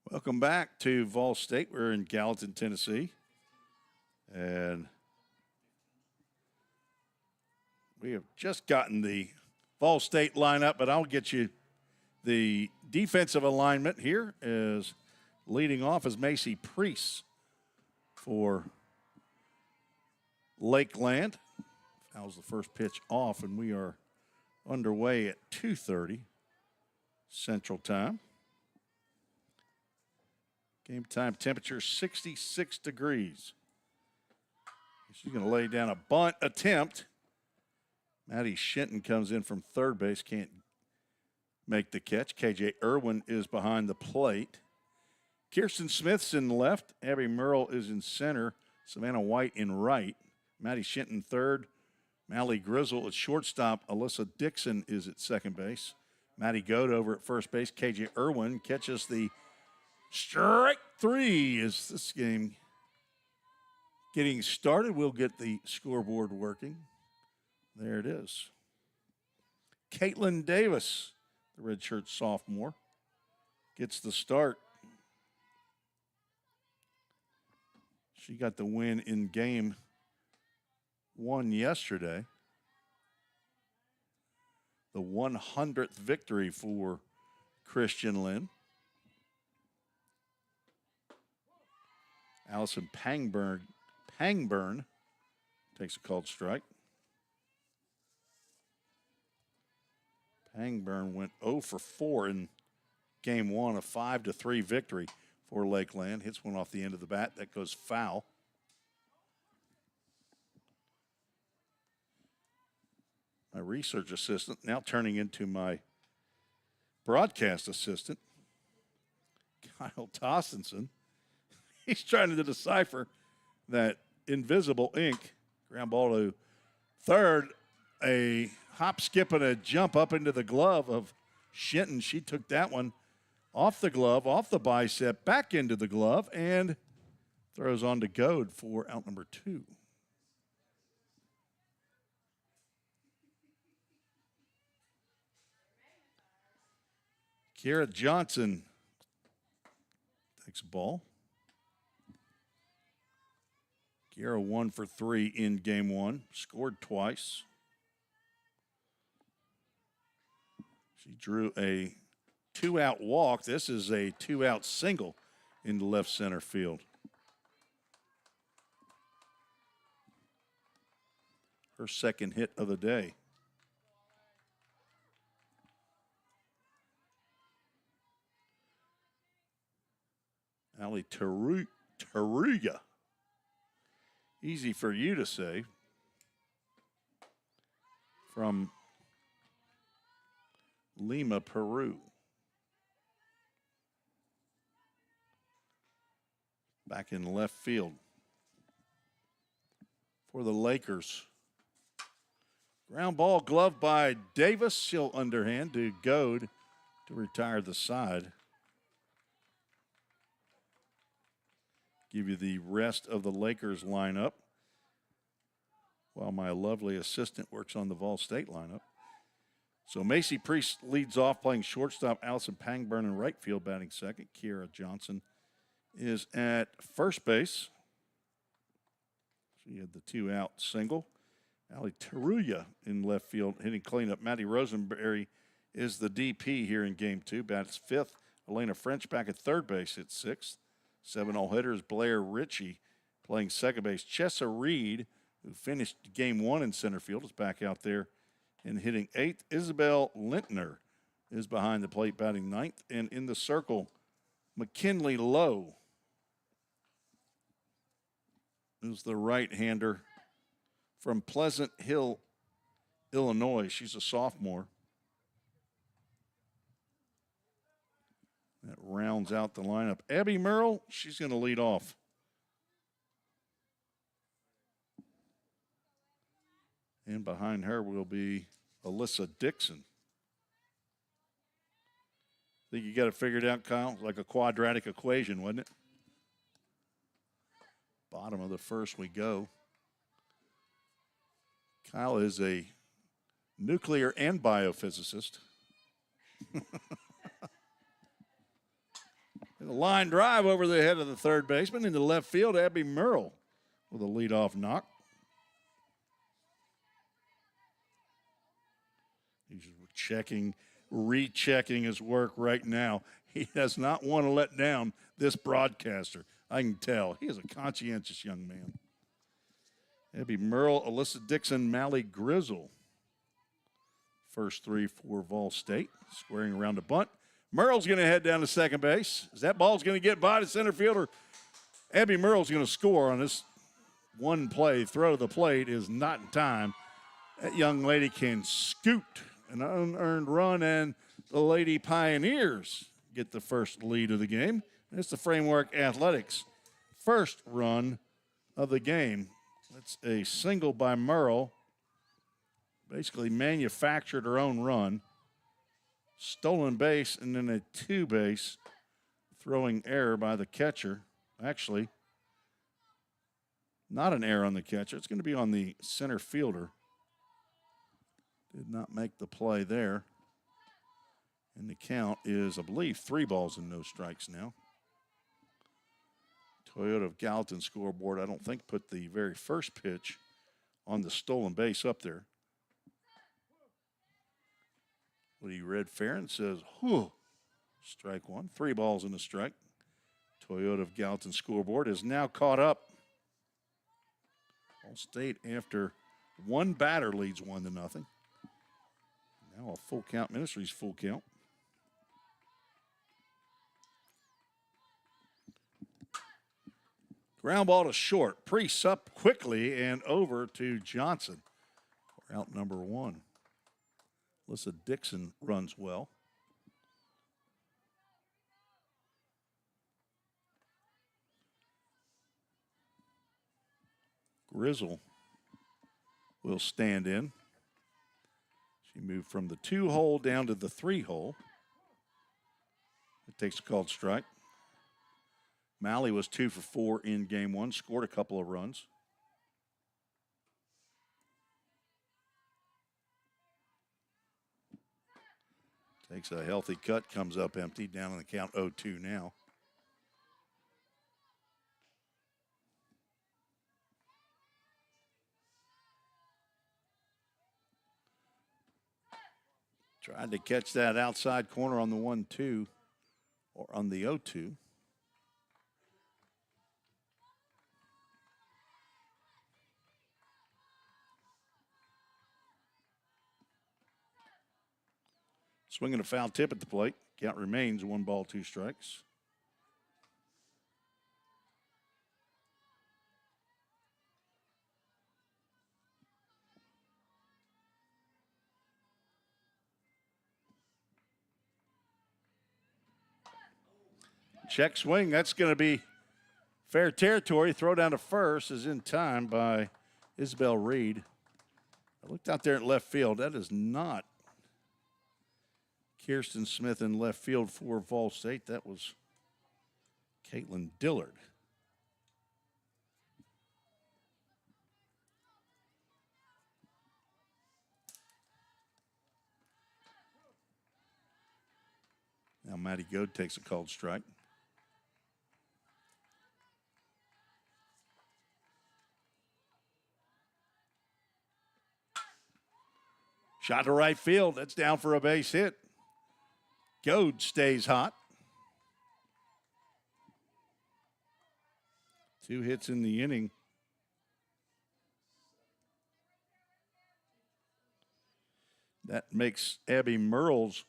Welcome back to VolState. We're in Gallatin, Tennessee. And we have just gotten the VolState lineup, but I'll get you the defensive alignment. Here is leading off is Macy Priest for Lakeland. Fouls the first pitch off, and we are underway at 2:30 Central Time. Game time temperature 66 degrees. She's going to lay down a bunt attempt. Maddie Shinton comes in from third base, can't make the catch. KJ Irwin is behind the plate. Kirsten Smith's in left. Abby Merle is in center. Savannah White in right. Maddie Shinton third. Mally Grizzle at shortstop. Alyssa Dixon is at second base. Maddie Goad over at first base. KJ Irwin catches the strike three. Is this game getting started? We'll get the scoreboard working. There it is. Caitlin Davis, the redshirt sophomore, gets the start. She got the win in game one yesterday. The 100th victory for Christian Lynn. Allison Pangburn takes a called strike. Pangburn went 0 for 4 in game one, a 5-3 victory for Lakeland. Hits one off the end of the bat. That goes foul. My research assistant now turning into my broadcast assistant, Kyle Tossenson. He's trying to decipher that invisible ink. Ground ball to third. A hop, skip, and a jump up into the glove of Shinton. She took that one off the glove, off the bicep, back into the glove, and throws on to Goad for out number 2. Kiera Johnson takes a ball. Kiera 1 for 3 in game one, scored twice. She drew a 2-out walk. This is a 2-out single into left center field. Her second hit of the day. Ali Taruga. Easy for you to say. From Lima, Peru. Back in left field for the Lakers. Ground ball gloved by Davis. She'll underhand to Goad to retire the side. Give you the rest of the Lakers lineup while my lovely assistant works on the VolState lineup. So Macy Priest leads off playing shortstop. Allison Pangburn in right field batting second. Kiera Johnson is at first base. She had the 2-out single. Ali Taruya in left field hitting cleanup. Maddie Rosenberry is the DP here in game two. Bats fifth. Elena French back at third base at sixth. 7-0 hitters Blair Ritchie playing second base. Chessa Reed, who finished game one in center field, is back out there and hitting eighth. Isabel Lintner is behind the plate batting ninth. And in the circle, McKinley Lowe is the right-hander from Pleasant Hill, Illinois. She's a sophomore. That rounds out the lineup. Abby Merle, she's going to lead off. And behind her will be Alyssa Dixon. Think you got it figured out, Kyle? Like a quadratic equation, wasn't it? Bottom of the first we go. Kyle is a nuclear and biophysicist. A line drive over the head of the third baseman into left field. Abby Merle with a leadoff knock. He's rechecking his work right now. He does not want to let down this broadcaster. I can tell. He is a conscientious young man. Abby Merle, Alyssa Dixon, Mally Grizzle. First three for VolState. Squaring around a bunt. Merle's going to head down to second base. As that ball's going to get by the center fielder, Abby Merle's going to score on this one play. Throw to the plate is not in time. That young lady can scoot an unearned run, and the Lady Pioneers get the first lead of the game. And it's the Framework Athletics' first run of the game. That's a single by Merle. Basically manufactured her own run. Stolen base and then a two-base throwing error by the catcher. Actually, not an error on the catcher. It's going to be on the center fielder. Did not make the play there. And the count is, I believe, 3 balls and no strikes now. Toyota of Gallatin scoreboard, I don't think, put the very first pitch on the stolen base up there. What he read fair and says, whew, strike one. 3 balls and a strike. Toyota of Gallatin scoreboard is now caught up. VolState, after one batter, leads 1-0. Now a full count. Ministries full count. Ground ball to short. Priest up quickly and over to Johnson for out number 1. Alyssa Dixon runs well. Grizzle will stand in. She moved from the 2-hole down to the 3-hole. It takes a called strike. Mally was 2 for 4 in game 1, scored a couple of runs. Takes a healthy cut, comes up empty, down on the count 0-2 now. Tried to catch that outside corner on the 1-2 or on the 0-2. Swinging a foul tip at the plate. Count remains 1 ball, 2 strikes. Check swing. That's going to be fair territory. Throw down to first is in time by Isabel Reed. I looked out there at left field. That is not Kirsten Smith in left field for VolState. That was Caitlin Dillard. Now Maddie Goad takes a called strike. Shot to right field. That's down for a base hit. Goad stays hot. 2 hits in the inning. That makes Abby Merle's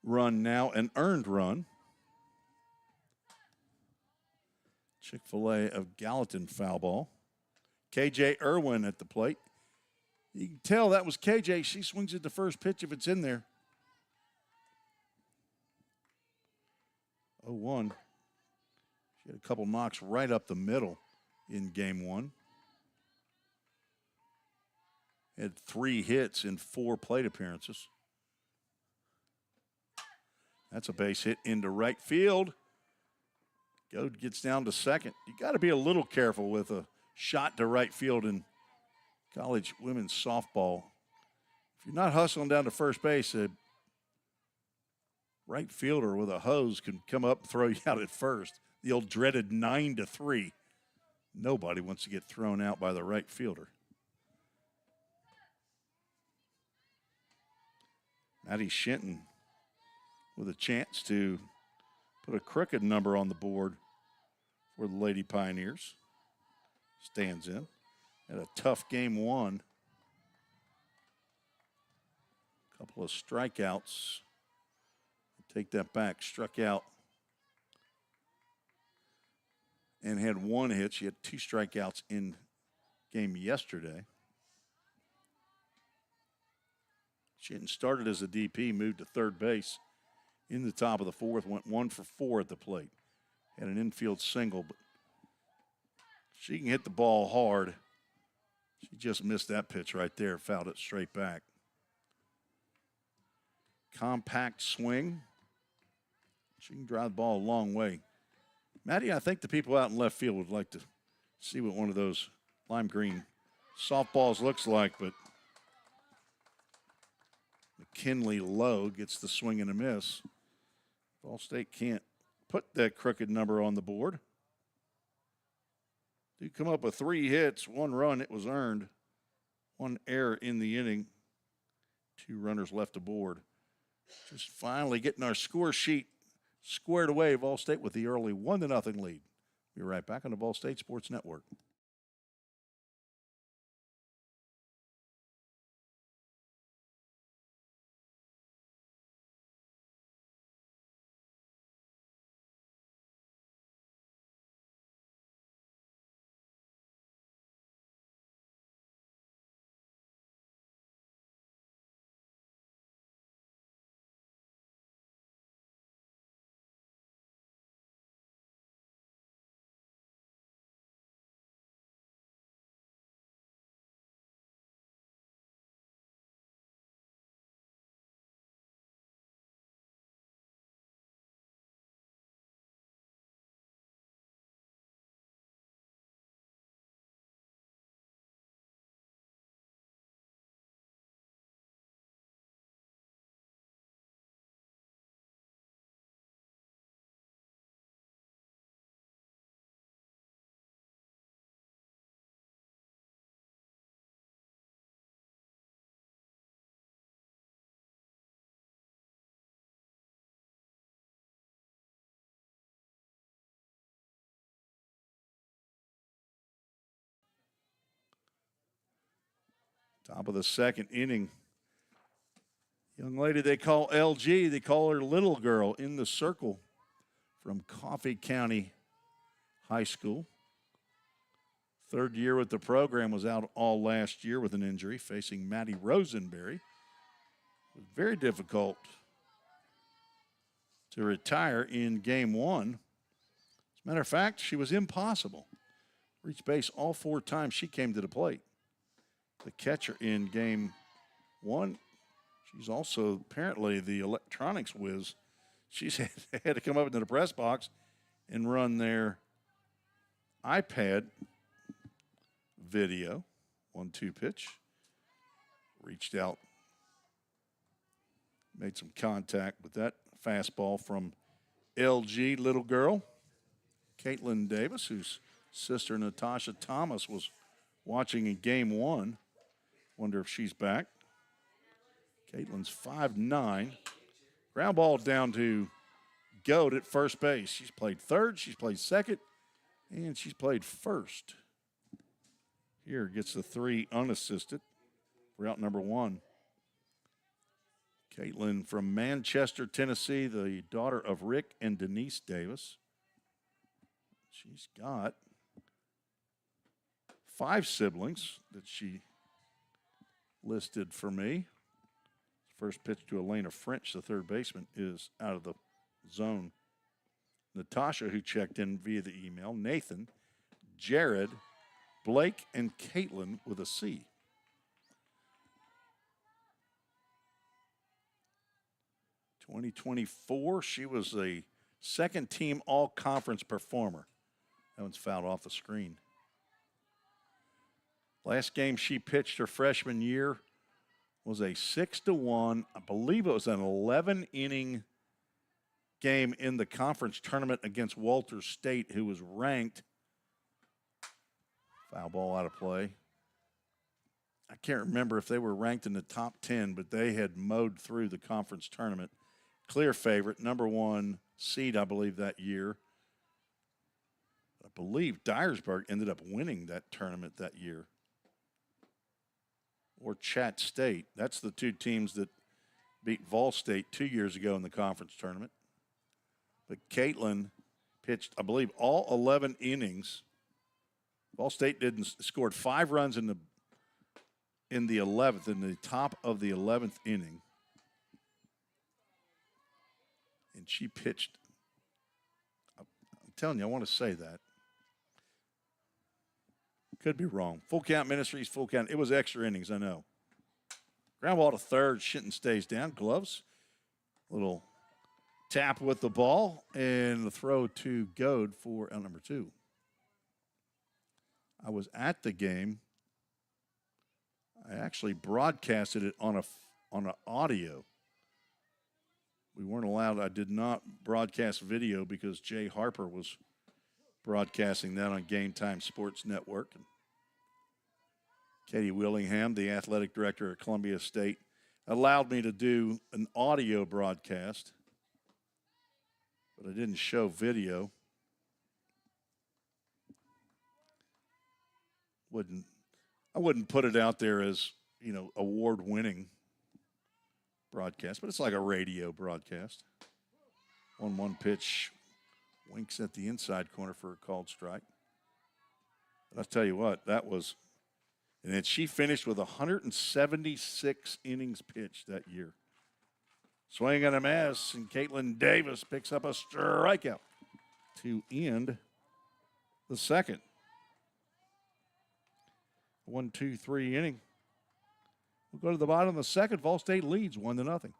run now an earned run. Chick-fil-A of Gallatin foul ball. KJ Irwin at the plate. You can tell that was KJ. She swings at the first pitch if it's in there. 0-1. She had a couple knocks right up the middle in game 1. Had 3 hits in 4 plate appearances. That's a base hit into right field. Goad gets down to second. You got to be a little careful with a shot to right field in college women's softball. If you're not hustling down to first base, right fielder with a hose can come up and throw you out at first. The old dreaded 9-3. Nobody wants to get thrown out by the right fielder. Maddie Shinton with a chance to put a crooked number on the board for the Lady Pioneers. Stands in. Had a tough game one. Couple of strikeouts. Take that back. Struck out and had one hit. She had 2 strikeouts in game yesterday. She hadn't started as a DP, moved to third base in the top of the 4th, went 1 for 4 at the plate. Had an infield single, but she can hit the ball hard. She just missed that pitch right there, fouled it straight back. Compact swing. She can drive the ball a long way. Maddie, I think the people out in left field would like to see what one of those lime green softballs looks like, but McKinley Lowe gets the swing and a miss. VolState can't put that crooked number on the board. Did come up with 3 hits, 1 run, it was earned. 1 error in the inning. 2 runners left aboard. Just finally getting our score sheet squared away. VolState with the early 1-0 lead. Be right back on the VolState Sports Network. Top of the 2nd inning. Young lady they call LG, they call her Little Girl, in the circle from Coffee County High School. 3rd year with the program, was out all last year with an injury, facing Maddie Rosenberry. It was very difficult to retire in game 1. As a matter of fact, she was impossible. Reached base all 4 times she came to the plate. The catcher in game 1. She's also apparently the electronics whiz. She's had to come up into the press box and run their iPad video. 1-2 pitch. Reached out. Made some contact with that fastball from LG, Little Girl. Caitlin Davis, whose sister Natasha Thomas was watching in game 1. Wonder if she's back. Caitlin's 5'9". Ground ball down to Goat at first base. She's played 3rd, she's played 2nd, and she's played 1st. Here gets the 3 unassisted. Route number 1. Caitlin from Manchester, Tennessee, the daughter of Rick and Denise Davis. She's got 5 siblings that she listed for me. First pitch to Elena French, the 3rd baseman, is out of the zone. Natasha, who checked in via the email, Nathan, Jared, Blake, and Caitlin with a C. '24, she was a 2nd-team all-conference performer. That one's fouled off the screen. Last game she pitched her freshman year was a 6-1. I believe it was an 11-inning game in the conference tournament against Walter State, who was ranked. Foul ball out of play. I can't remember if they were ranked in the top 10, but they had mowed through the conference tournament. Clear favorite, number 1 seed, I believe, that year. I believe Dyersburg ended up winning that tournament that year. Or Chat State. That's the two teams that beat VolState 2 years ago in the conference tournament. But Caitlin pitched, I believe, all 11 innings. VolState scored 5 runs in the 11th, in the top of the 11th inning. And she pitched, I'm telling you, I want to say that. Could be wrong. Full count Ministries, full count. It was extra innings, I know. Ground ball to third. Shinton stays down. Gloves. Little tap with the ball. And the throw to Goad for out number 2. I was at the game. I actually broadcasted it on an audio. We weren't allowed. I did not broadcast video because Jay Harper was broadcasting that on Game Time Sports Network. And Katie Willingham, the athletic director at Columbia State, allowed me to do an audio broadcast, but I didn't show video. I wouldn't put it out there as, award-winning broadcast, but it's like a radio broadcast. 1-1 pitch, winks at the inside corner for a called strike. But I'll tell you what, that was, and then she finished with 176 innings pitched that year. Swing and a miss, and Caitlin Davis picks up a strikeout to end the second. 1-2-3 inning. We'll go to the bottom of the second. VolState leads 1-0.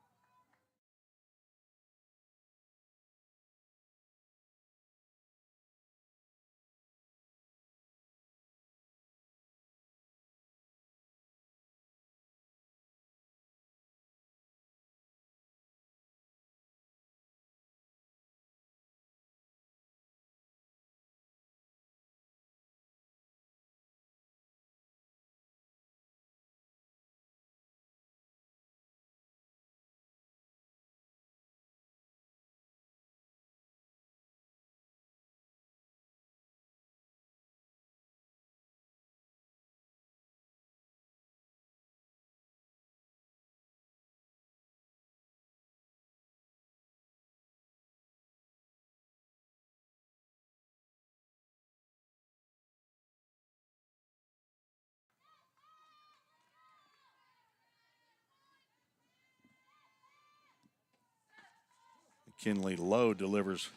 McKinley Lowe delivers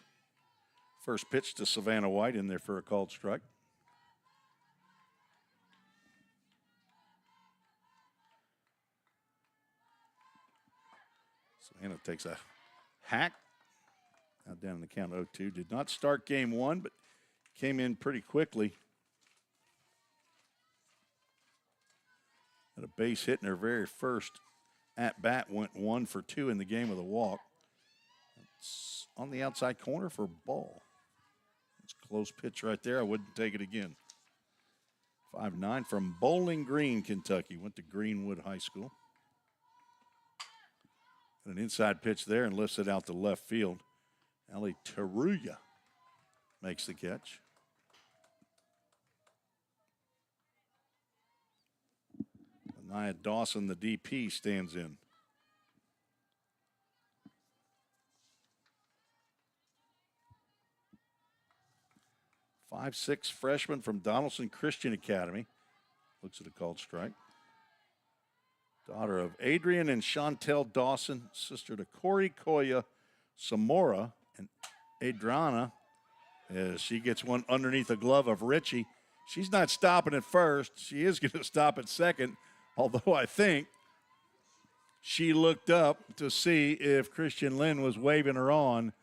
first pitch to Savannah White in there for a called strike. Savannah takes a hack. Now down in the count 0-2. Did not start game 1, but came in pretty quickly. Had a base hit in her very first at-bat. Went 1 for 2 in the game with a walk. It's on the outside corner for ball. It's a close pitch right there. I wouldn't take it again. 5'9" from Bowling Green, Kentucky. Went to Greenwood High School. An inside pitch there and lifts it out to left field. Ali Taruya makes the catch. Nia Dawson, the DP, stands in. 5'6" freshman from Donaldson Christian Academy. Looks at a called strike. Daughter of Adrian and Chantel Dawson, sister to Corey Koya Samora, and Adriana, as she gets one underneath the glove of Richie. She's not stopping at first. She is going to stop at second, although I think she looked up to see if Christian Lynn was waving her on.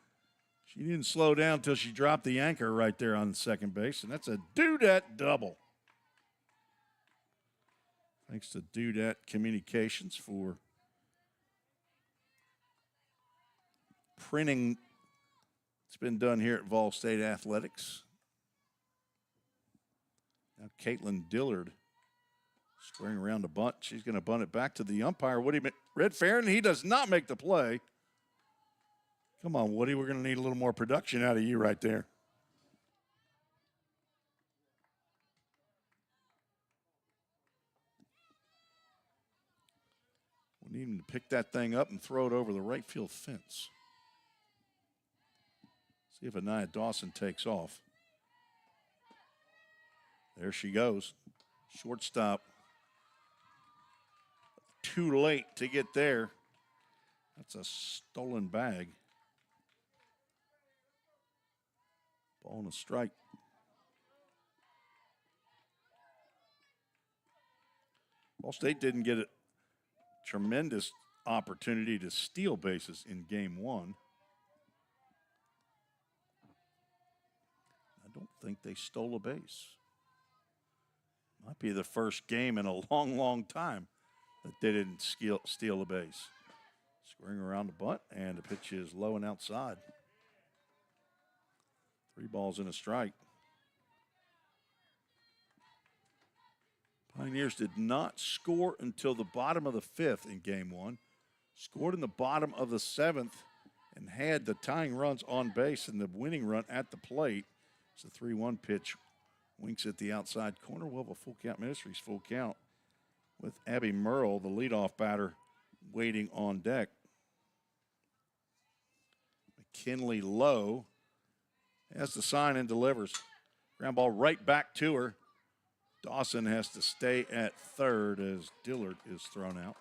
She didn't slow down until she dropped the anchor right there on second base, and that's a Dudette double. Thanks to Dudette Communications for printing It's been done here at VolState Athletics. Now Caitlin Dillard squaring around the bunt. She's going to bunt it back to the umpire, Woody Redfarron. He does not make the play. Come on, Woody. We're going to need a little more production out of you right there. We need him to pick that thing up and throw it over the right field fence. See if Anaya Dawson takes off. There she goes. Shortstop. Too late to get there. That's a stolen bag. Ball and a strike. VolState didn't get a tremendous opportunity to steal bases in game one. I don't think they stole a base. Might be the first game in a long, long time that they didn't steal a base. Squaring around the bunt, and the pitch is low and outside. 3 balls and a strike. Pioneers did not score until the bottom of the 5th in game one. Scored in the bottom of the 7th and had the tying runs on base and the winning run at the plate. It's a 3-1 pitch. Winks at the outside corner. We'll have a full count. Ministries full count with Abby Merle, the leadoff batter, waiting on deck. McKinley Lowe has the sign and delivers. Ground ball right back to her. Dawson has to stay at third as Dillard is thrown out.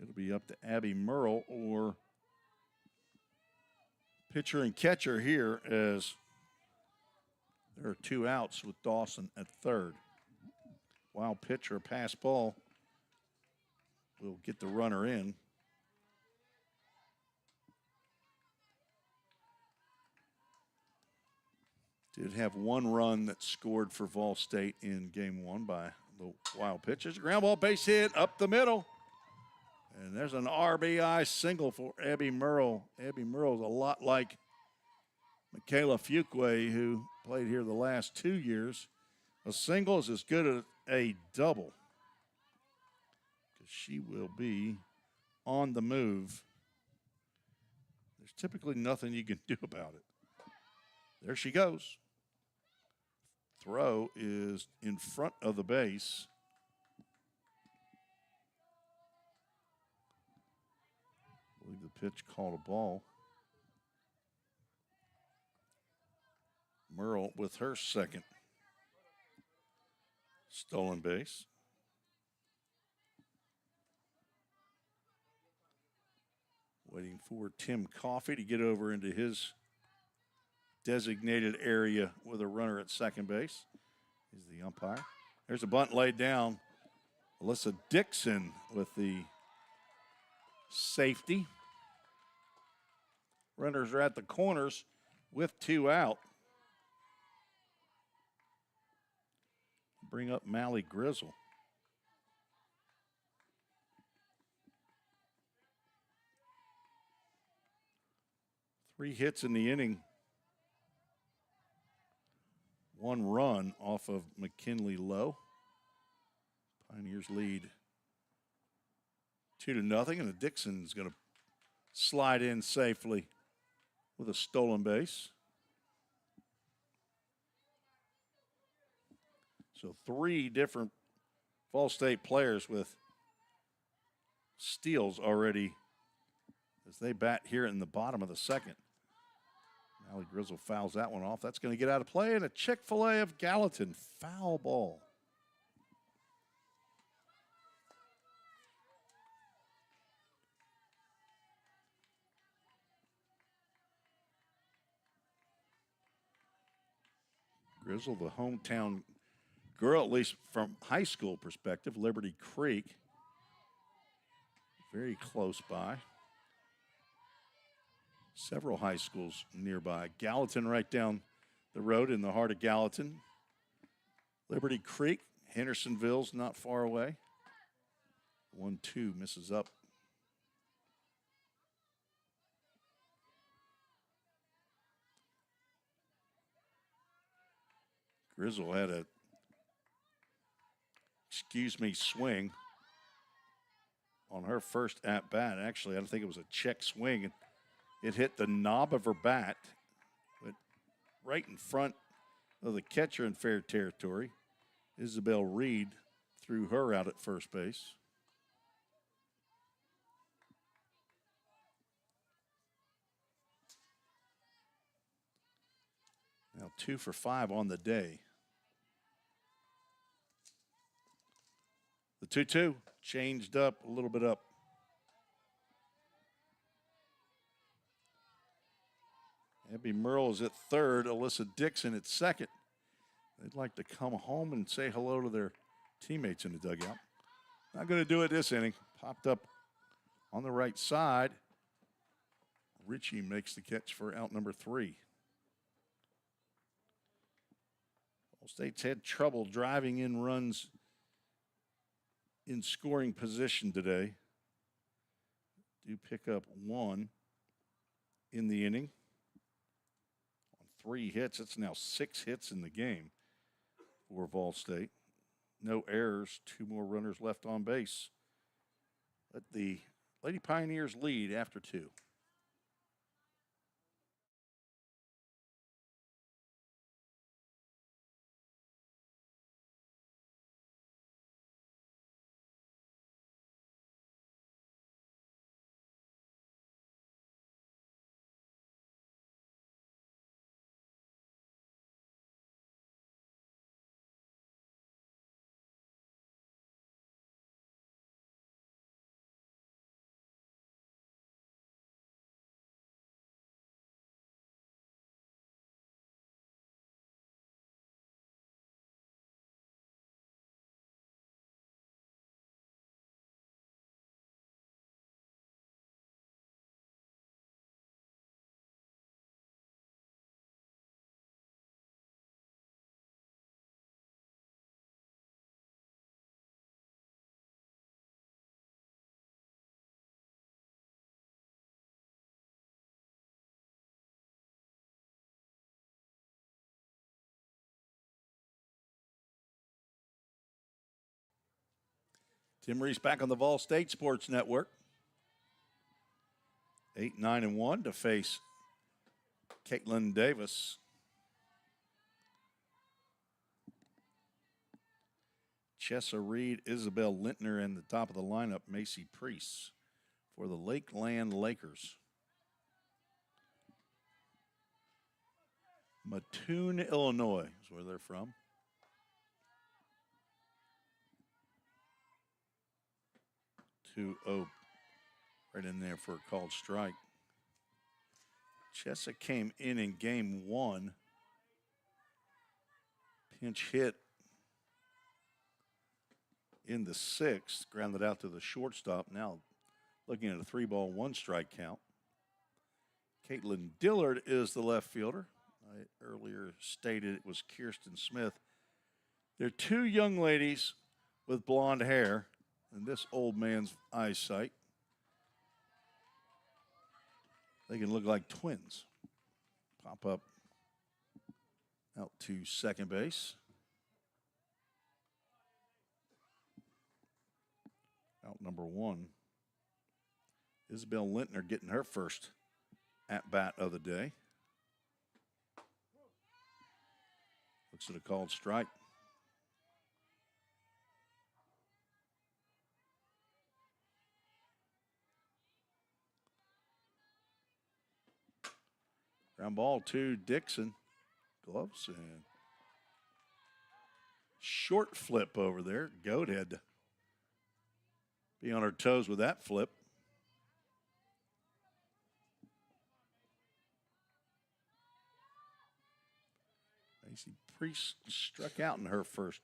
It'll be up to Abby Merle or pitcher and catcher here as there are 2 outs with Dawson at third. Wild pitch or pass ball will get the runner in. Did have 1 run that scored for VolState in game 1 by the wild pitch. There's a ground ball base hit up the middle. And there's an RBI single for Abby Merle. Abby Merle's a lot like Michaela Fuqua, who played here the last 2 years. A single is as good as a double, because she will be on the move. There's typically nothing you can do about it. There she goes. Throw is in front of the base. I believe the pitch called a ball. Merle with her second stolen base. Waiting for Tim Coffey to get over into his designated area with a runner at second base. He's the umpire. There's a bunt laid down. Alyssa Dixon with the safety. Runners are at the corners with 2 out. Bring up Mally Grizzle. Three hits in the inning. 1 run off of McKinley Lowe. Pioneers lead 2-0, and Dixon's going to slide in safely with a stolen base. So 3 different VolState players with steals already as they bat here in the bottom of the 2nd. Mally Grizzle fouls that one off. That's going to get out of play, and a Chick-fil-A of Gallatin. Foul ball. Grizzle, the hometown girl, at least from high school perspective, Liberty Creek, very close by. Several high schools nearby. Gallatin right down the road in the heart of Gallatin. Liberty Creek, Hendersonville's not far away. 1-2 misses up. Grizzle had a, swing on her first at bat. Actually, I think it was a check swing, and it hit the knob of her bat, went right in front of the catcher in fair territory. Isabel Reed threw her out at first base. Now 2 for 5 on the day. The 2-2 changed up a little bit up. Abby Merle is at third. Alyssa Dixon at second. They'd like to come home and say hello to their teammates in the dugout. Not going to do it this inning. Popped up on the right side. Ritchie makes the catch for out number 3. VolState's had trouble driving in runs in scoring position today. Do pick up 1 in the inning. On 3 hits, it's now 6 hits in the game for VolState. No errors, 2 more runners left on base. Let the Lady Pioneers lead after 2. Tim Reese back on the VolState Sports Network. 8-9-1 to face Caitlin Davis. Chessa Reed, Isabel Lintner, and the top of the lineup, Macy Priest for the Lakeland Lakers. Mattoon, Illinois is where they're from. 2-0 right in there for a called strike. Chessa came in game 1. Pinch hit in the 6th, grounded out to the shortstop. Now looking at a 3-ball, 1-strike count. Caitlin Dillard is the left fielder. I earlier stated it was Kirsten Smith. They're 2 young ladies with blonde hair and this old man's eyesight. They can look like twins. Pop up out to second base. Out number 1. Isabel Lintner getting her first at-bat of the day. Looks at a called strike. Ground ball to Dixon. Gloves and short flip over there. Goat had to be on her toes with that flip. Macy Priest struck out in her first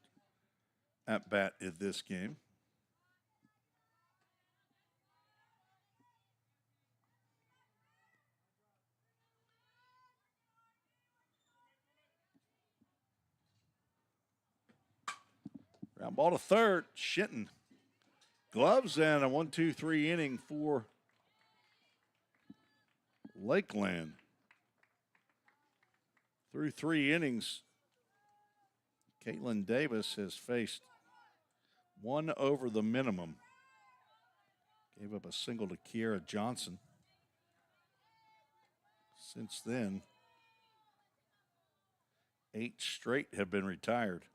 at-bat in this game. Ground ball to third. Shinton. Gloves and a 1-2-3 inning for Lakeland. Through 3 innings, Caitlin Davis has faced one over the minimum. Gave up a single to Kiera Johnson. Since then, 8 straight have been retired.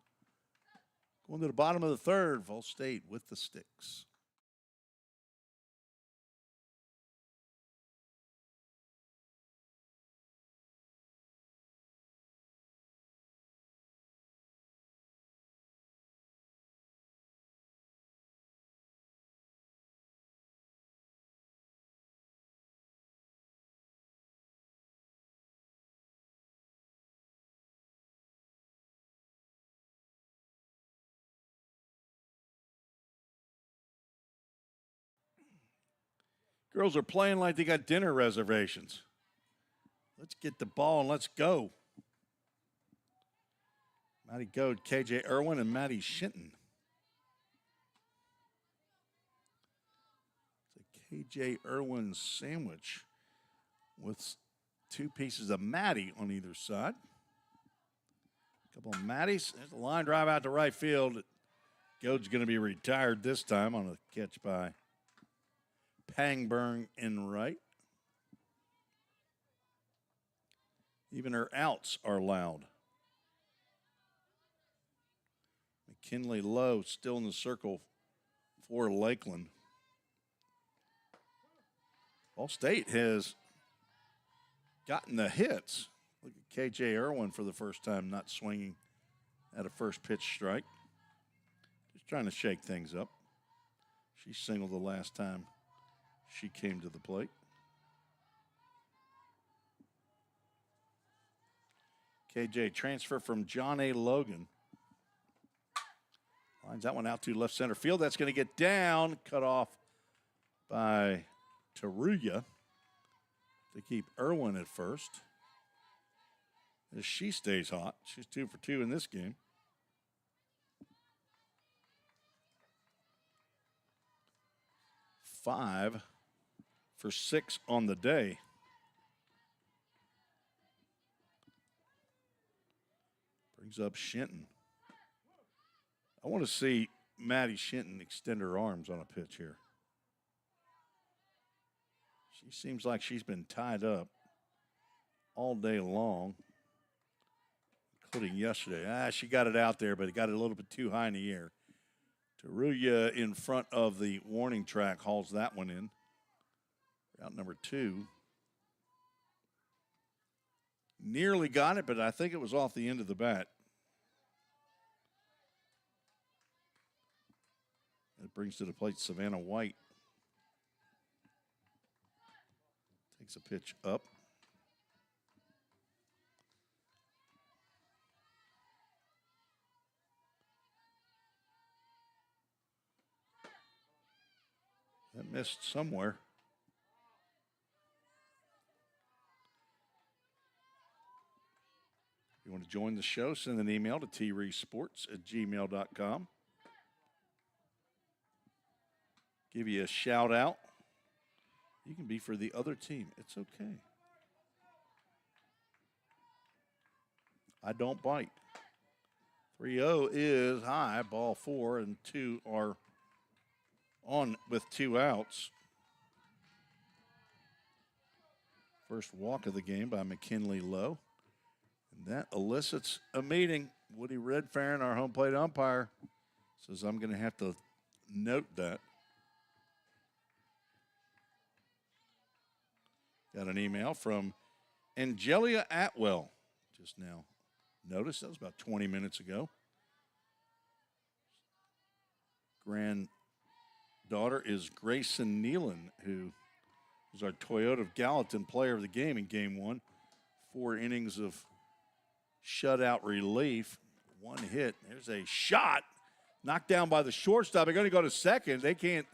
Going to the bottom of the third, VolState with the sticks. Girls are playing like they got dinner reservations. Let's get the ball and let's go. Maddie Goad, KJ Irwin, and Maddie Shinton. It's a KJ Irwin sandwich with 2 pieces of Maddie on either side. A couple of Maddies. There's a line drive out to right field. Goad's going to be retired this time on a catch by Pangburn in right. Even her outs are loud. McKinley Lowe still in the circle for Lakeland. VolState has gotten the hits. Look at KJ Irwin for the first time not swinging at a first pitch strike. Just trying to shake things up. She singled the last time she came to the plate. KJ transfer from John A. Logan. Lines that one out to left center field. That's going to get down, cut off by Taruya to keep Irwin at first. As she stays hot. She's 2 for 2 in this game. Five for 6 on the day. Brings up Shinton. I want to see Maddie Shinton extend her arms on a pitch here. She seems like she's been tied up all day long, including yesterday. She got it out there, but it got it a little bit too high in the air. Taruya in front of the warning track hauls that one in. Route number 2. Nearly got it, but I think it was off the end of the bat. It brings to the plate Savannah White. Takes a pitch up. That missed somewhere. If you want to join the show, send an email to treesports@gmail.com. Give you a shout out. You can be for the other team. It's okay. I don't bite. 3-0 is high. Ball 4 and 2 are on with 2 outs. First walk of the game by McKinley Lowe. And that elicits a meeting. Woody Redfarron, our home plate umpire, says I'm going to have to note that. Got an email from Angelia Atwell just now. Notice that was about 20 minutes ago. Granddaughter is Grayson Nealon, who was our Toyota of Gallatin player of the game in Game 1. 4 innings of shutout relief. 1 hit. There's a shot. Knocked down by the shortstop. They're going to go to second. They can't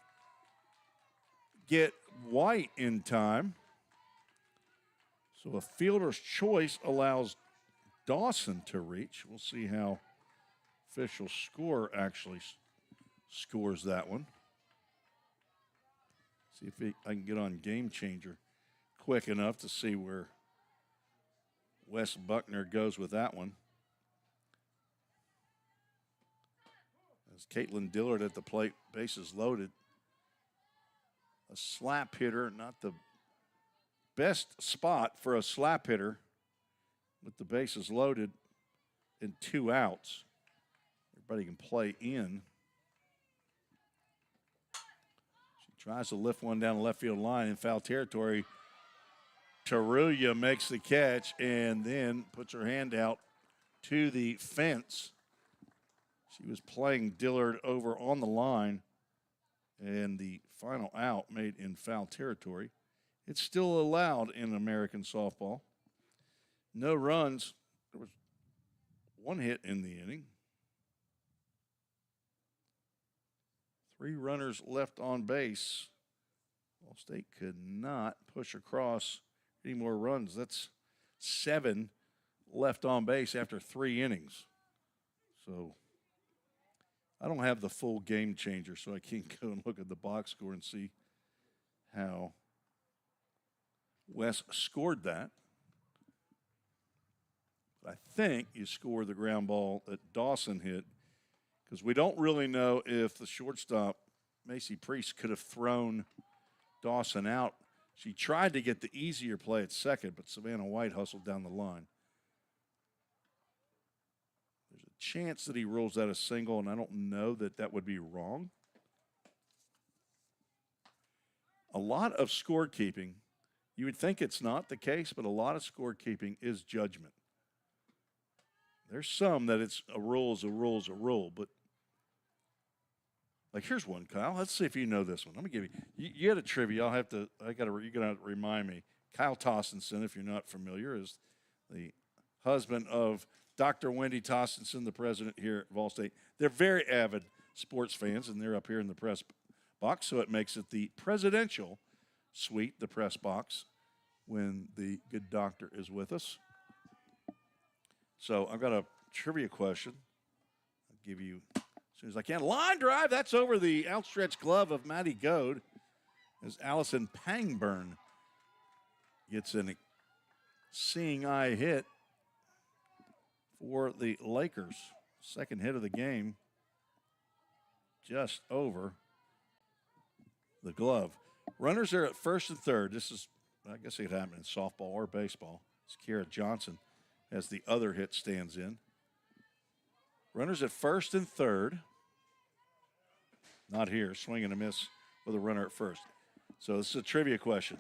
get White in time. So a fielder's choice allows Dawson to reach. We'll see how official score actually scores that one. See if I can get on Game Changer quick enough to see where Wes Buckner goes with that one. As Caitlin Dillard at the plate, bases loaded. A slap hitter, not the best spot for a slap hitter with the bases loaded and 2 outs. Everybody can play in. She tries to lift one down the left field line in foul territory. Taruya makes the catch and then puts her hand out to the fence. She was playing Dillard over on the line, and the final out made in foul territory. It's still allowed in American softball. No runs. There was 1 hit in the inning. 3 runners left on base. VolState could not push across any more runs. That's 7 left on base after 3 innings. So I don't have the full game changer, so I can't go and look at the box score and see how Wes scored that. But I think you score the ground ball that Dawson hit, because we don't really know if the shortstop, Macy Priest, could have thrown Dawson out. She tried to get the easier play at second, but Savannah White hustled down the line. There's a chance that he rules out a single, and I don't know that that would be wrong. A lot of scorekeeping, you would think it's not the case, but a lot of scorekeeping is judgment. There's some that it's a rule is a rule is a rule, but like here's one, Kyle. Let's see if you know this one. Let me give you. You had a trivia. You're gonna remind me. Kyle Tostenson, if you're not familiar, is the husband of Dr. Wendy Tostenson, the president here at VolState. They're very avid sports fans, and they're up here in the press box, so it makes it the presidential suite, the press box, when the good doctor is with us. So I've got a trivia question. I'll give you as soon as I can. Line drive, that's over the outstretched glove of Maddie Goad as Allison Pangburn gets a seeing eye hit for the Lakers. Second hit of the game, just over the glove. Runners are at first and third. This is, I guess it could happen in softball or baseball. It's Kiera Johnson as the other hit stands in. Runners at first and third. Not here, swing and a miss with a runner at first. So this is a trivia question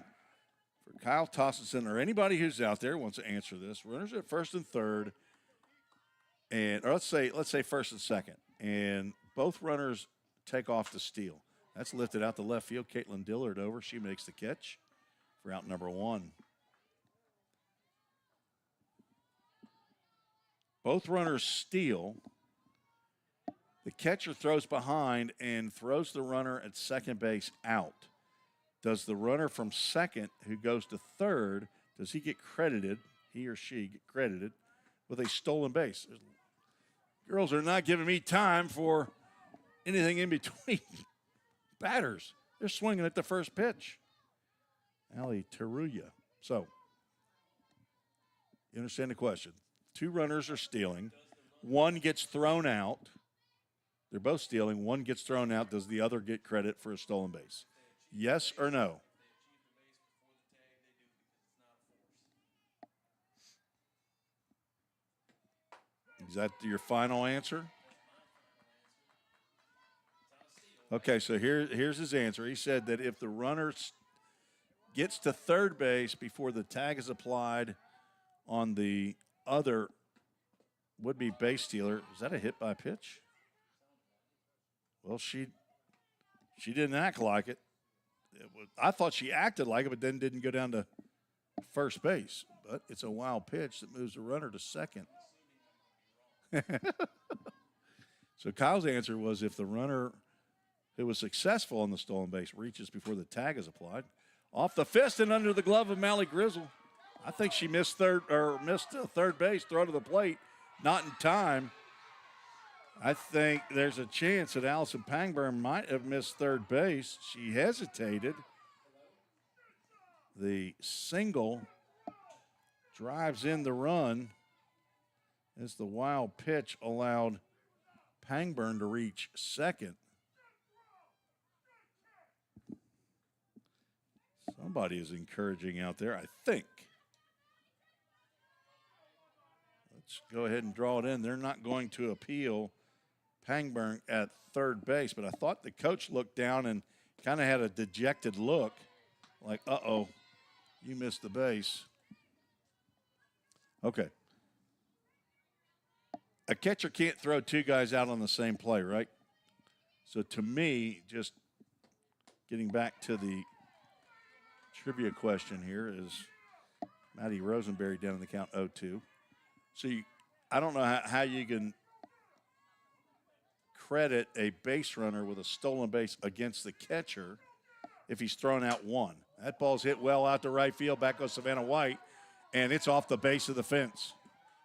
for Kyle Tostenson or anybody who's out there who wants to answer this. Runners at first and third, and or let's say first and second, and both runners take off to steal. That's lifted out the left field. Caitlin Dillard over. She makes the catch for out number 1. Both runners steal. The catcher throws behind and throws the runner at second base out. Does the runner from second who goes to third, does he get credited, he or she get credited with a stolen base? Girls are not giving me time for anything in between. Batters, they're swinging at the first pitch. Allie Taruya. So, you understand the question. 2 runners are stealing. 1 gets thrown out. They're both stealing. 1 gets thrown out. Does the other get credit for a stolen base? Yes or no? Is that your final answer? Okay, so here's his answer. He said that if the runner gets to third base before the tag is applied on the other would-be base stealer, is that a hit by pitch? Well, she didn't act like it. I thought she acted like it, but then didn't go down to first base. But it's a wild pitch that moves the runner to second. So Kyle's answer was if the runner who was successful on the stolen base reaches before the tag is applied, off the fist and under the glove of Mally Grizzle. I think she missed third base, throw to the plate, not in time. I think there's a chance that Allison Pangburn might have missed third base. She hesitated. The single drives in the run as the wild pitch allowed Pangburn to reach second. Somebody is encouraging out there, I think. Let's go ahead and draw it in. They're not going to appeal Pangburn at third base, but I thought the coach looked down and kind of had a dejected look, like, uh-oh, you missed the base. Okay. A catcher can't throw two guys out on the same play, right? So to me, just getting back to the trivia question here is Matty Rosenberry down in the count 0-2. So I don't know how you can credit a base runner with a stolen base against the catcher if he's thrown out one. That ball's hit well out to right field. Back goes Savannah White, and it's off the base of the fence.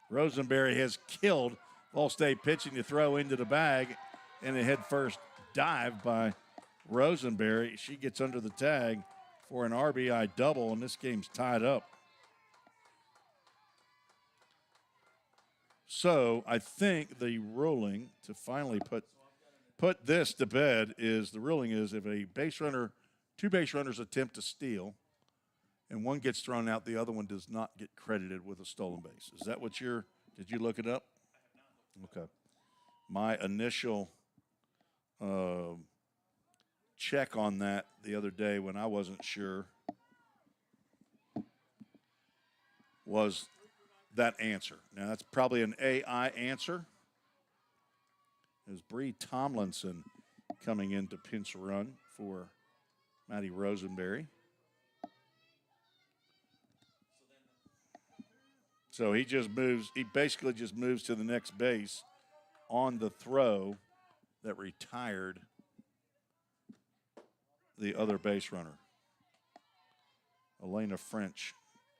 Rosenberry has killed VolState pitching to throw into the bag, and a head-first dive by Rosenberry. She gets under the tag for an RBI double, and this game's tied up. So I think the ruling to finally put this to bed is the ruling is if a base runner, two base runners attempt to steal, and one gets thrown out, the other one does not get credited with a stolen base. Is that what did you look it up? Okay. My initial check on that the other day when I wasn't sure was that answer. Now, that's probably an AI answer. There's Bree Tomlinson coming in to pinch run for Matty Rosenberry. So he basically just moves to the next base on the throw that retired the other base runner. Elena French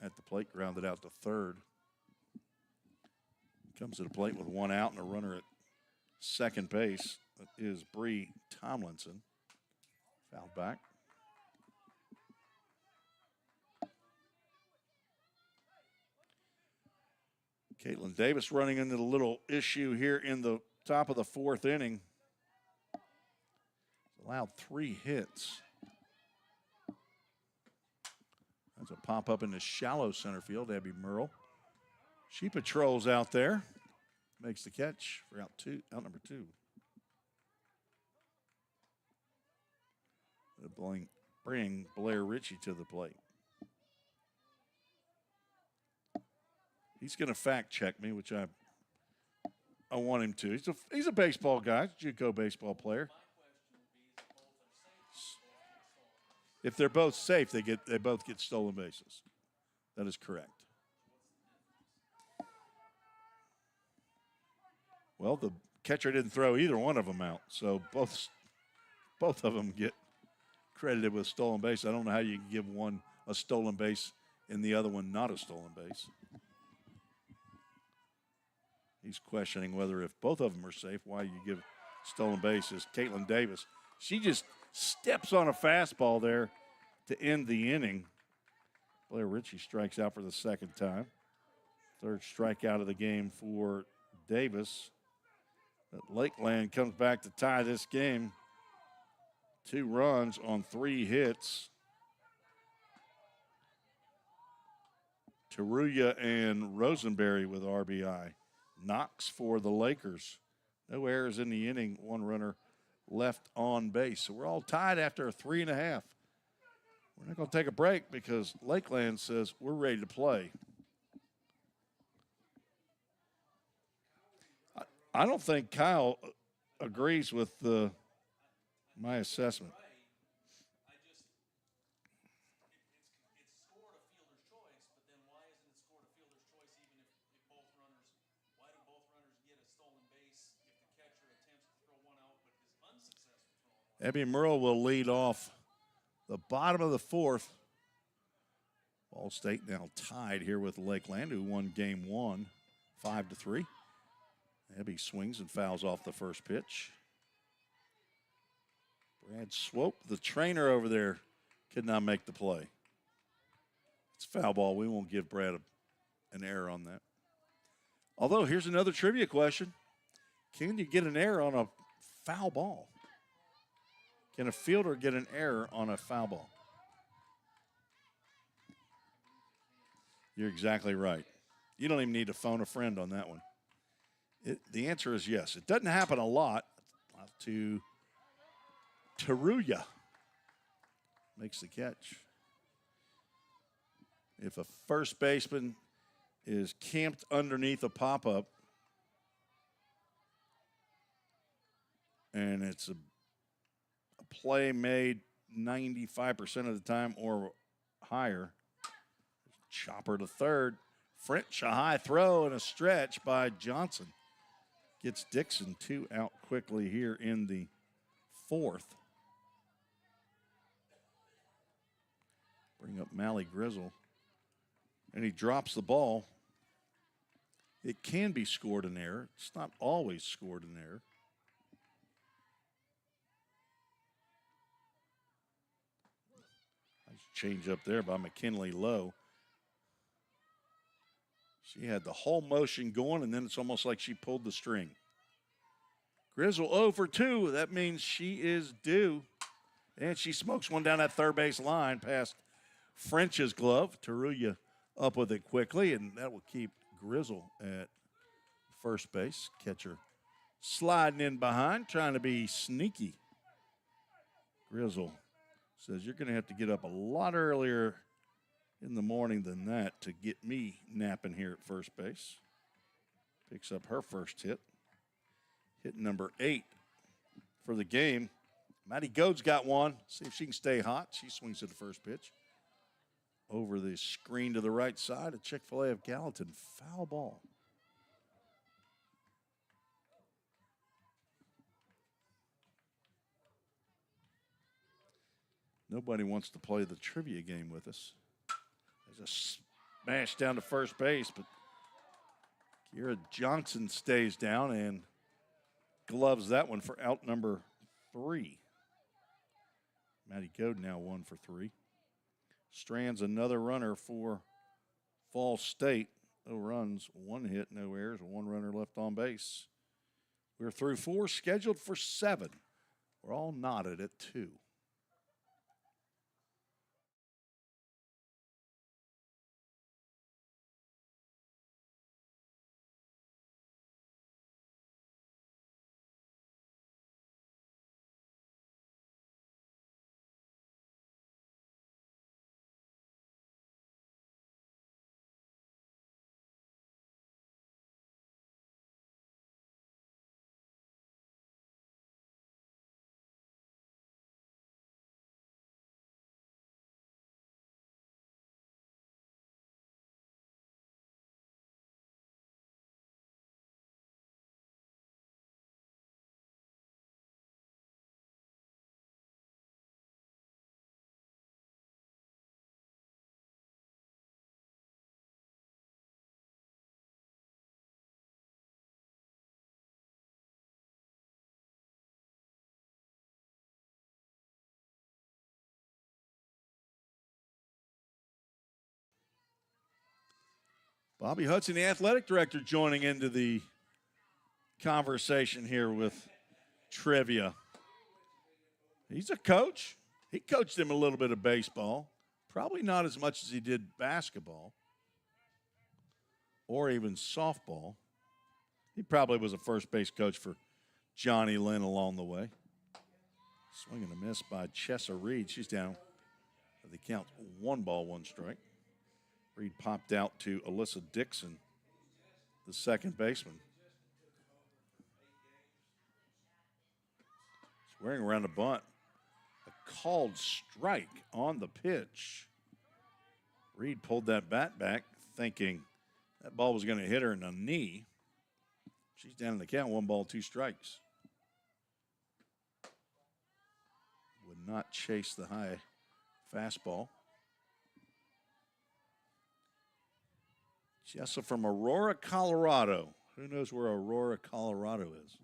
at the plate, grounded out to third. Comes to the plate with one out and a runner at second base. That is Bree Tomlinson. Fouled back. Caitlin Davis running into the little issue here in the top of the fourth inning. Allowed 3 hits. That's a pop-up in the shallow center field, Abby Merle. She patrols out there, makes the catch for out number 2. Bring Blair Ritchie to the plate. He's going to fact check me, which I want him to. He's a baseball guy, JUCO baseball player. If they're both safe, they both get stolen bases. That is correct. Well, the catcher didn't throw either one of them out, so both of them get credited with stolen base. I don't know how you can give one a stolen base and the other one not a stolen base. He's questioning whether if both of them are safe, why you give stolen bases. Caitlin Davis, she just steps on a fastball there to end the inning. Blair Ritchie strikes out for the second time. Third strikeout of the game for Davis. But Lakeland comes back to tie this game. 2 runs on 3 hits. Taruya and Rosenberry with RBI. Knox for the Lakers. No errors in the inning. 1 runner left on base. So we're all tied after a 3.5. We're not going to take a break because Lakeland says we're ready to play. I don't think Kyle agrees with my assessment. Abby Merle will lead off the bottom of the 4th. VolState now tied here with Lakeland, who won game 1, 5-3. Abby swings and fouls off the first pitch. Brad Swope, the trainer over there, could not make the play. It's foul ball. We won't give Brad an error on that. Although, here's another trivia question. Can you get an error on a foul ball? Can a fielder get an error on a foul ball? You're exactly right. You don't even need to phone a friend on that one. The answer is yes. It doesn't happen a lot. To Taruya makes the catch. If a first baseman is camped underneath a pop-up and it's a play made 95% of the time or higher, chopper to third. French, a high throw and a stretch by Johnson. Gets Dixon 2 out quickly here in the fourth. Bring up Mally Grizzle. And he drops the ball. It can be scored in error. It's not always scored in error. Nice change up there by McKinley Lowe. She had the whole motion going, and then it's almost like she pulled the string. Grizzle 0 for 2. That means she is due. And she smokes one down that third base line past French's glove. Taruya up with it quickly, and that will keep Grizzle at first base. Catcher sliding in behind, trying to be sneaky. Grizzle says, you're going to have to get up a lot earlier in the morning than that to get me napping here at first base. Picks up her first hit. Hit number 8 for the game. Maddie Goad's got one. See if she can stay hot. She swings at the first pitch. Over the screen to the right side, a Chick-fil-A of Gallatin. Foul ball. Nobody wants to play the trivia game with us. There's a smash down to first base, but Kira Johnson stays down and gloves that one for out number 3. Maddie Goad now 1 for 3. Strands another runner for VolState. No runs, 1 hit, no errors, 1 runner left on base. We're through 4, scheduled for 7. We're all knotted at 2. Bobby Hudson, the athletic director, joining into the conversation here with trivia. He's a coach. He coached him a little bit of baseball. Probably not as much as he did basketball or even softball. He probably was a first base coach for Johnny Lynn along the way. Swing and a miss by Chessa Reed. She's down. The count 1 ball, 1 strike. Reed popped out to Alyssa Dixon, the second baseman. Swearing around a bunt. A called strike on the pitch. Reed pulled that bat back, thinking that ball was going to hit her in the knee. She's down in the count, 1 ball, 2 strikes. Would not chase the high fastball. Jessa from Aurora, Colorado. Who knows where Aurora, Colorado is?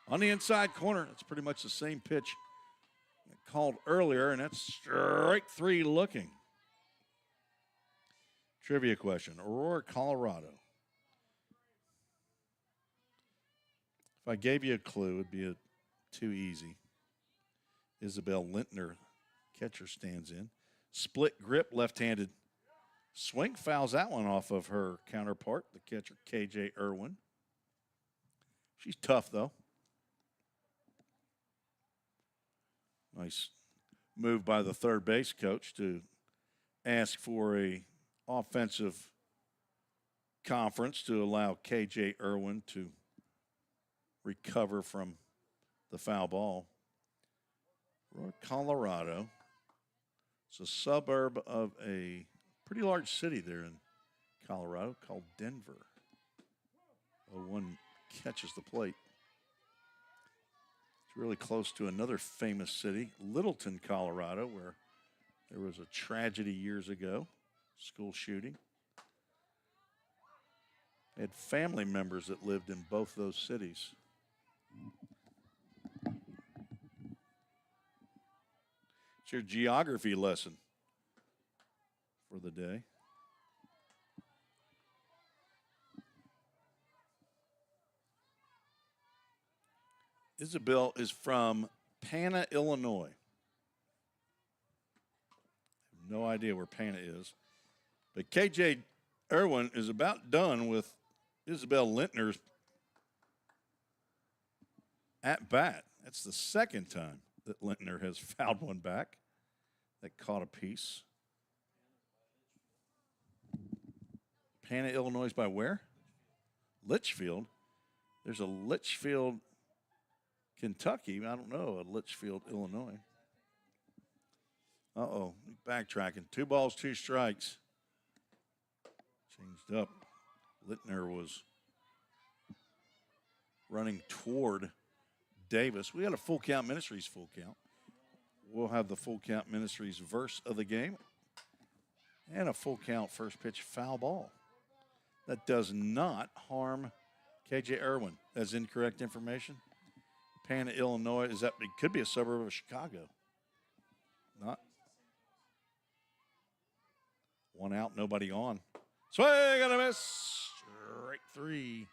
On the inside corner, it's pretty much the same pitch called earlier, and that's strike 3 looking. Trivia question, Aurora, Colorado. If I gave you a clue, it'd be too easy. Isabel Lintner, catcher, stands in. Split grip, left-handed swing, fouls that one off of her counterpart, the catcher, KJ Irwin. She's tough, though. Nice move by the third base coach to ask for a offensive conference to allow KJ Irwin to recover from the foul ball. Colorado. It's a suburb of a pretty large city there in Colorado called Denver. One catches the plate. It's really close to another famous city, Littleton, Colorado, where there was a tragedy years ago, school shooting. They had family members that lived in both those cities. It's your geography lesson for the day. Isabel is from Pana, Illinois. I have no idea where Pana is. But KJ Irwin is about done with Isabel Lintner's at bat. That's the second time that Lintner has fouled one back that caught a piece. Pana, Illinois by where? Litchfield. There's a Litchfield, Kentucky. I don't know, a Litchfield, Illinois. Uh-oh, backtracking. 2 balls, 2 strikes. Changed up. Lintner was running toward Davis. We had a Full Count Ministries full count. We'll have the Full Count Ministries verse of the game and a full count first pitch foul ball. That does not harm KJ Irwin. That's incorrect information. Pana, Illinois, it could be a suburb of Chicago. Not. 1 out, nobody on. Swing and a miss. Strike 3.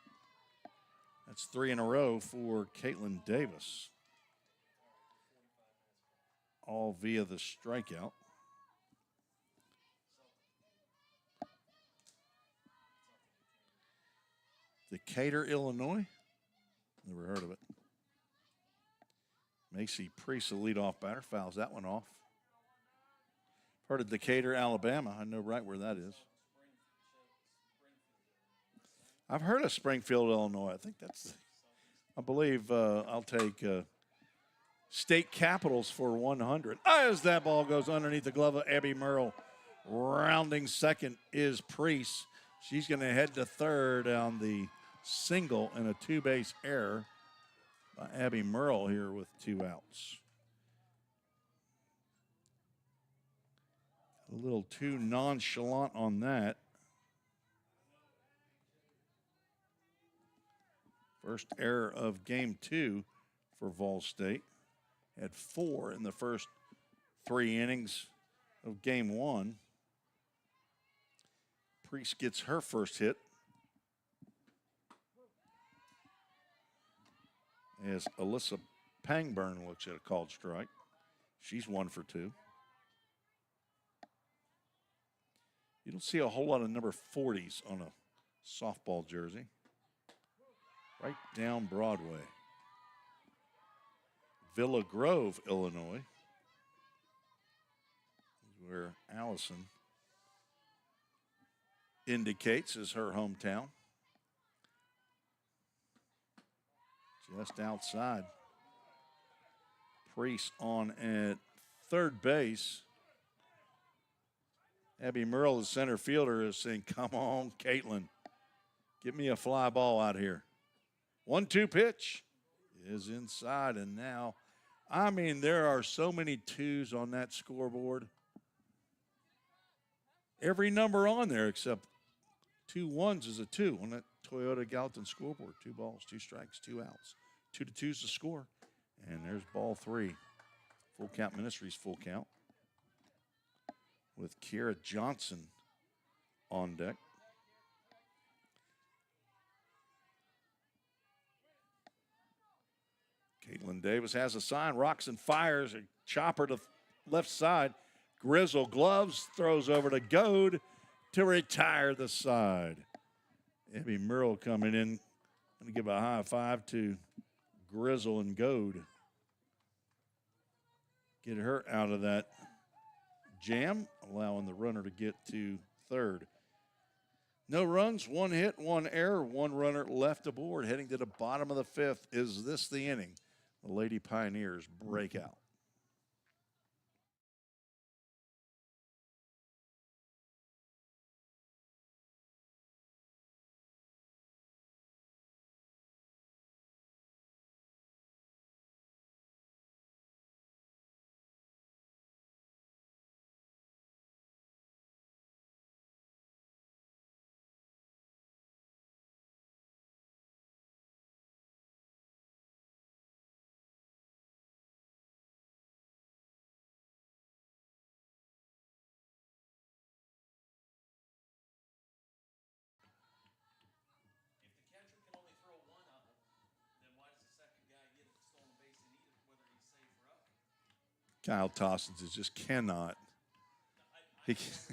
That's 3 in a row for Caitlin Davis. All via the strikeout. Decatur, Illinois. Never heard of it. Macy Priest, the leadoff batter, fouls that one off. Heard of Decatur, Alabama. I know right where that is. I've heard of Springfield, Illinois. I believe I'll take State Capitals for 100. As that ball goes underneath the glove of Abby Merle. Rounding second is Priest. She's going to head to third on the single and a 2-base error by Abby Merle here with 2 outs. A little too nonchalant on that. First error of game 2 for VolState. Had 4 in the first 3 innings of game 1. Priest gets her first hit. As Alyssa Pangburn looks at a called strike. She's 1 for 2. You don't see a whole lot of number 40s on a softball jersey. Right down Broadway. Villa Grove, Illinois, is where Allison indicates is her hometown. Just outside. Priest on at third base. Abby Merle, the center fielder, is saying, come on, Caitlin. Get me a fly ball out here. 1-2 pitch is inside, and now, there are so many 2s on that scoreboard. Every number on there except 2 1s is a 2 on that Toyota Gallatin scoreboard. 2 balls, 2 strikes, 2 outs. 2-2 is the score, and there's ball 3. Full Count Ministries full count with Kira Johnson on deck. Caitlin Davis has a sign, rocks and fires, a chopper to left side. Grizzle gloves, throws over to Goad to retire the side. Abby Merle coming in. Going to give a high five to Grizzle and Goad. Get her out of that jam, allowing the runner to get to third. No runs, one hit, one error, one runner left aboard. Heading to the bottom of the fifth. Is this the inning? The Lady Pioneers break out. Kyle Tossins just cannot. He's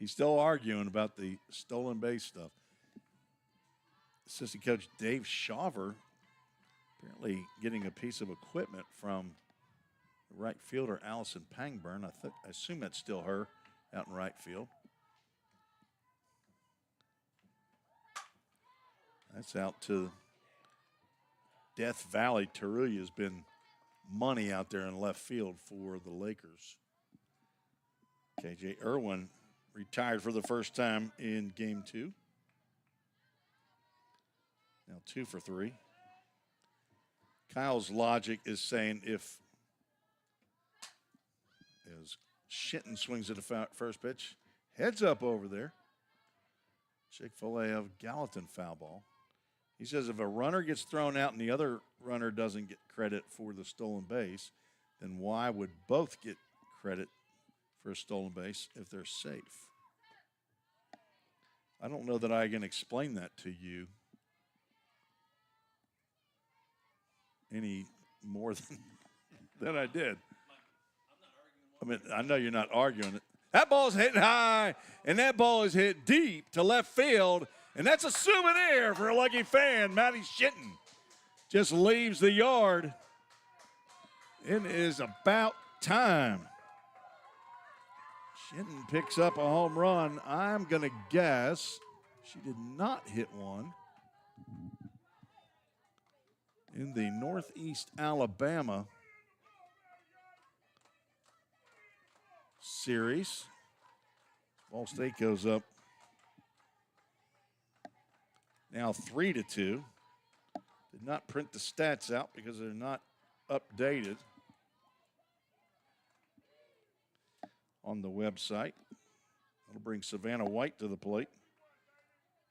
still arguing about the stolen base stuff. Assistant coach Dave Shaver apparently getting a piece of equipment from right fielder Allison Pangburn. I assume that's still her out in right field. That's out to Death Valley. Taruya has been money out there in left field for the Lakers. KJ Irwin retired for the first time in game 2. Now 2 for 3. Kyle's logic is saying if as Shinton swings at the first pitch, heads up over there. Chick-fil-A of Gallatin foul ball. He says if a runner gets thrown out and the other runner doesn't get credit for the stolen base, then why would both get credit for a stolen base if they're safe? I don't know that I can explain that to you any more than I did. I mean, I know you're not arguing it. That ball's hitting high, and that ball is hit deep to left field, and that's a souvenir for a lucky fan. Maddie Shinton just leaves the yard. It is about time. Shinton picks up a home run. I'm going to guess she did not hit one in the Northeast Alabama series. VolState goes up now 3-2. Did not print the stats out because they're not updated on the website. That'll bring Savannah White to the plate.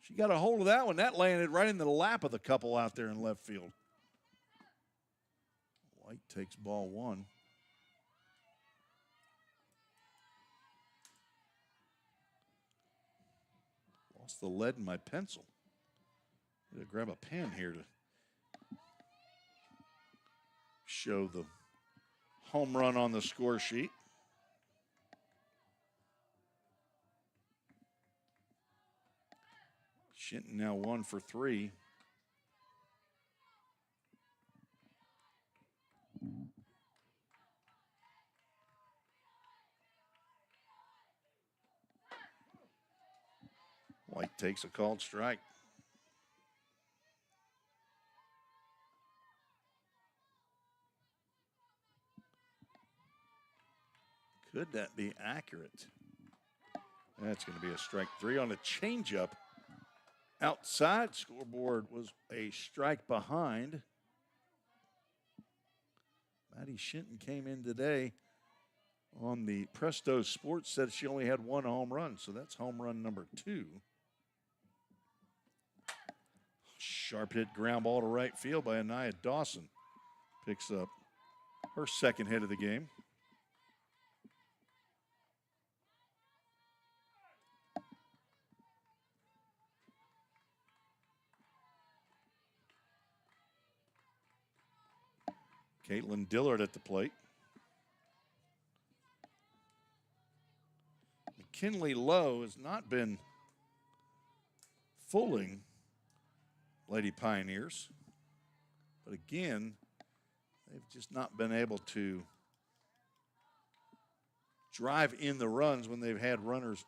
She got a hold of that one. That landed right in the lap of the couple out there in left field. White takes ball 1. Lost the lead in my pencil. I'm going to grab a pen here to show the home run on the score sheet. Shinton now 1 for 3. White takes a called strike. Could that be accurate? That's going to be a strike 3 on a changeup. Outside scoreboard was a strike behind. Maddie Shinton came in today on the Presto Sports, said she only had 1 home run, so that's home run number 2. Sharp hit ground ball to right field by Anaya Dawson. Picks up her second hit of the game. Caitlin Dillard at the plate. McKinley Lowe has not been fooling Lady Pioneers. But again, they've just not been able to drive in the runs when they've had runners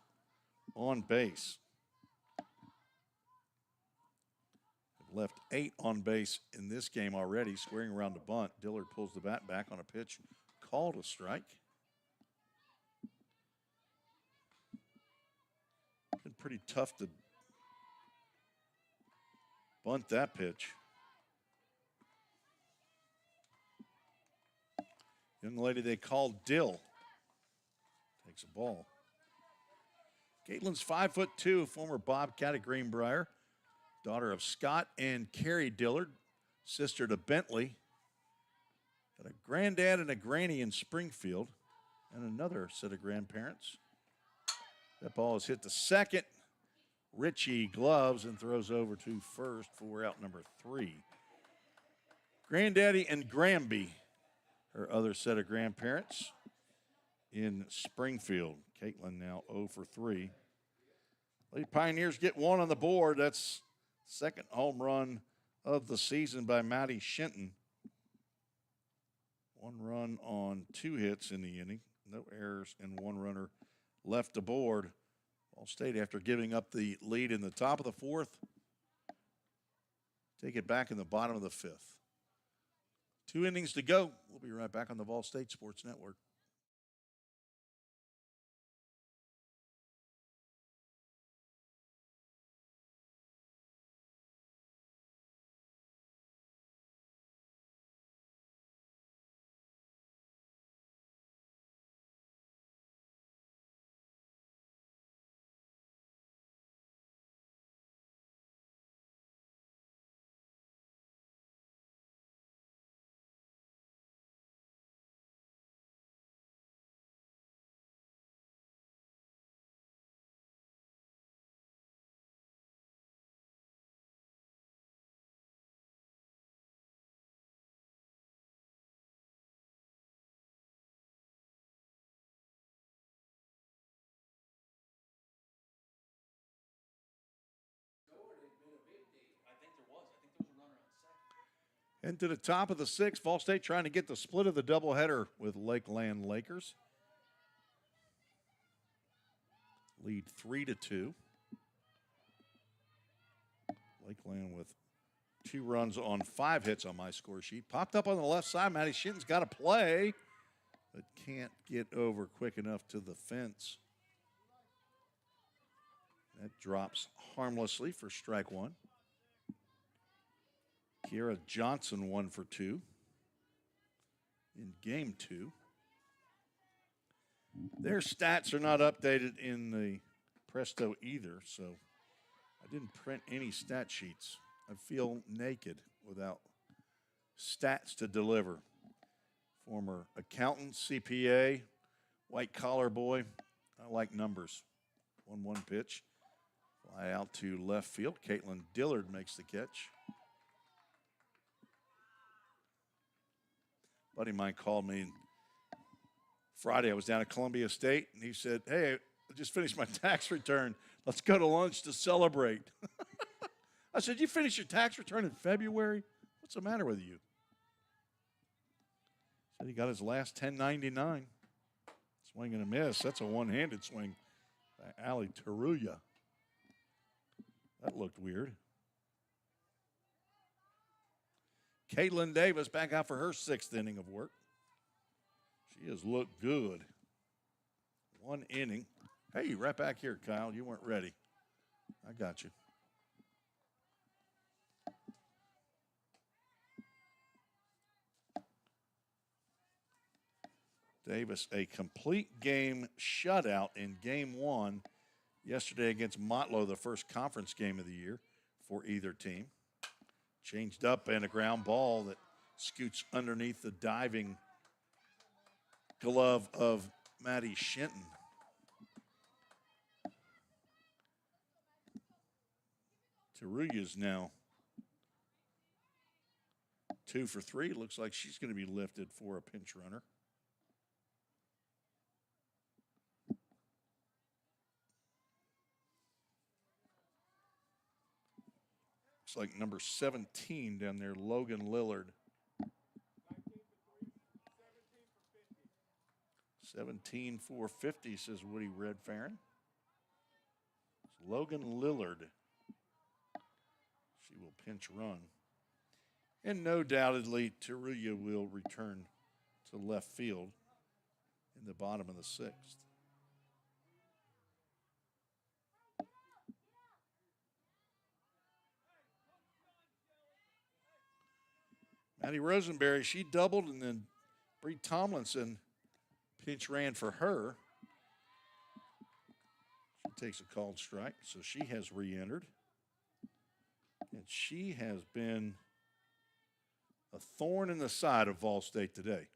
on base. They've left 8 on base in this game already, squaring around the bunt. Dillard pulls the bat back on a pitch, called a strike. Been pretty tough to bunt that pitch. Young lady they called Dill takes a ball. Caitlin's 5'2", former Bobcat of Greenbrier, daughter of Scott and Carrie Dillard, sister to Bentley. Got a granddad and a granny in Springfield, and another set of grandparents. That ball is hit to second. Richie gloves and throws over to first for out number 3. Granddaddy and Granby, her other set of grandparents in Springfield. Caitlin now 0 for 3. Lady Pioneers get 1 on the board. That's second home run of the season by Maddie Shinton. 1 run on 2 hits in the inning. No errors and 1 runner left aboard. VolState, after giving up the lead in the top of the 4th, take it back in the bottom of the 5th. 2 innings to go. We'll be right back on the VolState Sports Network. Into the top of the 6th, VolState trying to get the split of the doubleheader with Lakeland Lakers. Lead 3-2. Lakeland with 2 runs on 5 hits on my score sheet. Popped up on the left side. Maddie Shinton's got to play, but can't get over quick enough to the fence. That drops harmlessly for strike 1. Kiera Johnson 1 for 2 in game 2. Their stats are not updated in the Presto either, so I didn't print any stat sheets. I feel naked without stats to deliver. Former accountant, CPA, white collar boy. I like numbers. 1-1 pitch. Fly out to left field. Caitlin Dillard makes the catch. Buddy of mine called me Friday. I was down at Columbia State, and he said, "Hey, I just finished my tax return. Let's go to lunch to celebrate." I said, "You finished your tax return in February? What's the matter with you?" Said he got his last 1099. Swing and a miss. That's a one-handed swing by Ali Taruya. That looked weird. Caitlin Davis back out for her 6th inning of work. She has looked good. 1 inning. Hey, right back here, Kyle. You weren't ready. I got you. Davis, a complete game shutout in game 1 yesterday against Motlow, the first conference game of the year for either team. Changed up and a ground ball that scoots underneath the diving glove of Maddie Shinton. Taruya's now 2 for 3. Looks like she's going to be lifted for a pinch runner. Looks like number 17 down there, Logan Lillard. 17 for 50, says Woody Redfarron. It's Logan Lillard. She will pinch run. And no doubtedly, Teruya will return to left field in the bottom of the 6th. Maddie Rosenberry, she doubled, and then Bree Tomlinson pinch ran for her. She takes a called strike, so she has re-entered. And she has been a thorn in the side of VolState today.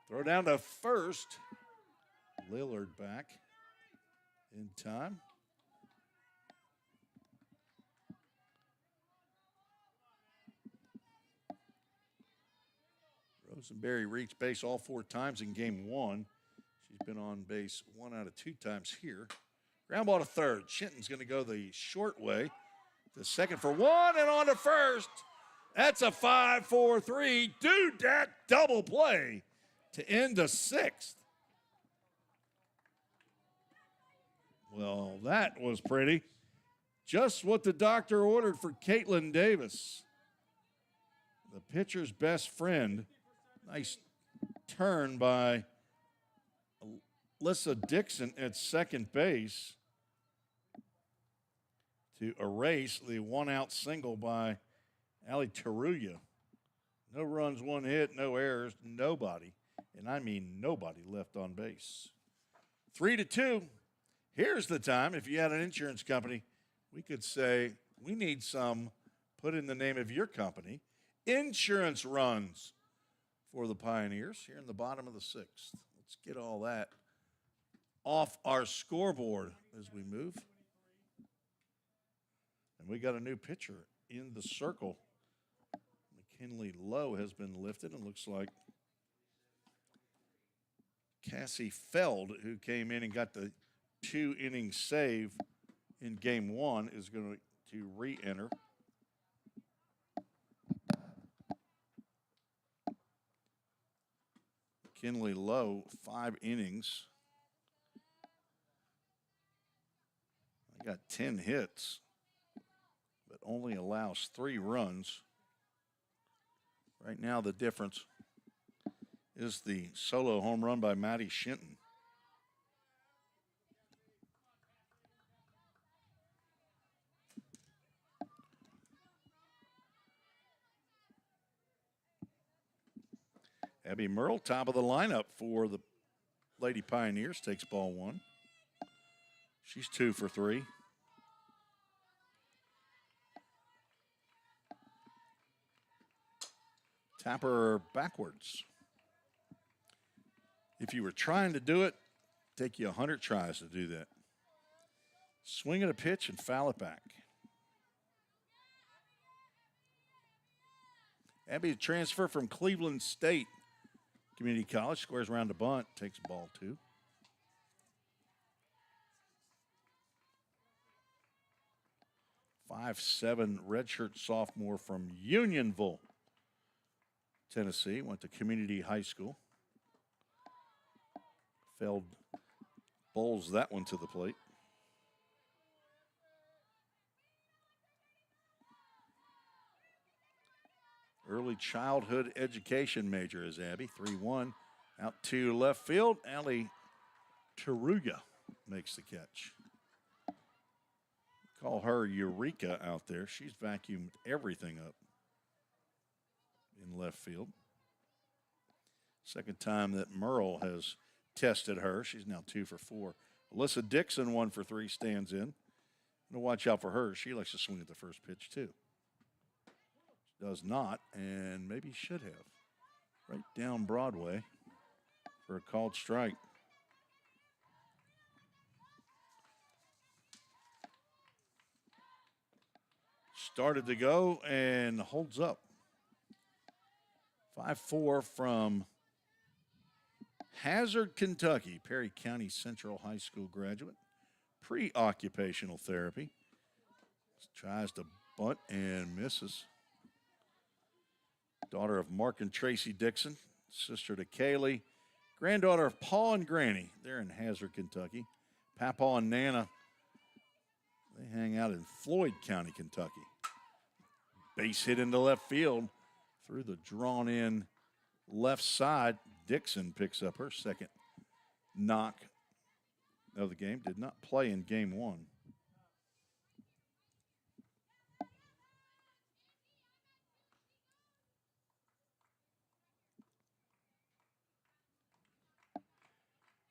Throw down to first. Lillard back in time. Rosenberry reached base all 4 times in game 1. She's been on base 1 out of 2 times here. Ground ball to third. Shinton's going to go the short way. The second for 1 and on to first. That's a 5-4-3. Dude, that double play to end the 6th. Well, that was pretty. Just what the doctor ordered for Caitlin Davis. The pitcher's best friend. Nice turn by Alyssa Dixon at second base to erase the 1-out single by Allie Teruya. No runs, 1 hit, no errors, nobody, and I mean nobody left on base. 3-2. Here's the time. If you had an insurance company, we could say, we need some, put in the name of your company, insurance runs for the Pioneers here in the bottom of the 6th. Let's get all that off our scoreboard as we move. And we got a new pitcher in the circle. McKinley Lowe has been lifted, and looks like Cassie Feld, who came in and got the 2-inning save in game 1, is going to re-enter. McKinley Lowe, 5 innings. I got 10 hits, but only allows 3 runs. Right now, the difference is the solo home run by Maddie Shinton. Abby Merle, top of the lineup for the Lady Pioneers, takes ball 1. She's 2 for 3. Tap her backwards. If you were trying to do it, take you 100 tries to do that. Swing at a pitch and foul it back. Abby, transfer from Cleveland State Community College, squares around the bunt, takes ball 2. .57 redshirt sophomore from Unionville, Tennessee. Went to community high school. Feld bowls that one to the plate. Early childhood education major is Abby. 3-1. Out to left field. Allie Teruya makes the catch. Call her Eureka out there. She's vacuumed everything up in left field. Second time that Merle has tested her. She's now 2 for 4. Alyssa Dixon, 1 for 3, stands in. Watch out for her. She likes to swing at the first pitch, too. Does not, and maybe should have. Right down Broadway for a called strike. started to go and holds up. 5'4" from Hazard, Kentucky. Perry County Central High School graduate. Pre-occupational therapy. Tries to bunt and misses. Daughter of Mark and Tracy Dixon. Sister to Kaylee. Granddaughter of Paul and Granny. They're in Hazard, Kentucky. Papa and Nana, they hang out in Floyd County, Kentucky. Base hit into left field through the drawn-in left side. Dixon picks up her second knock of the game. Did not play in game one.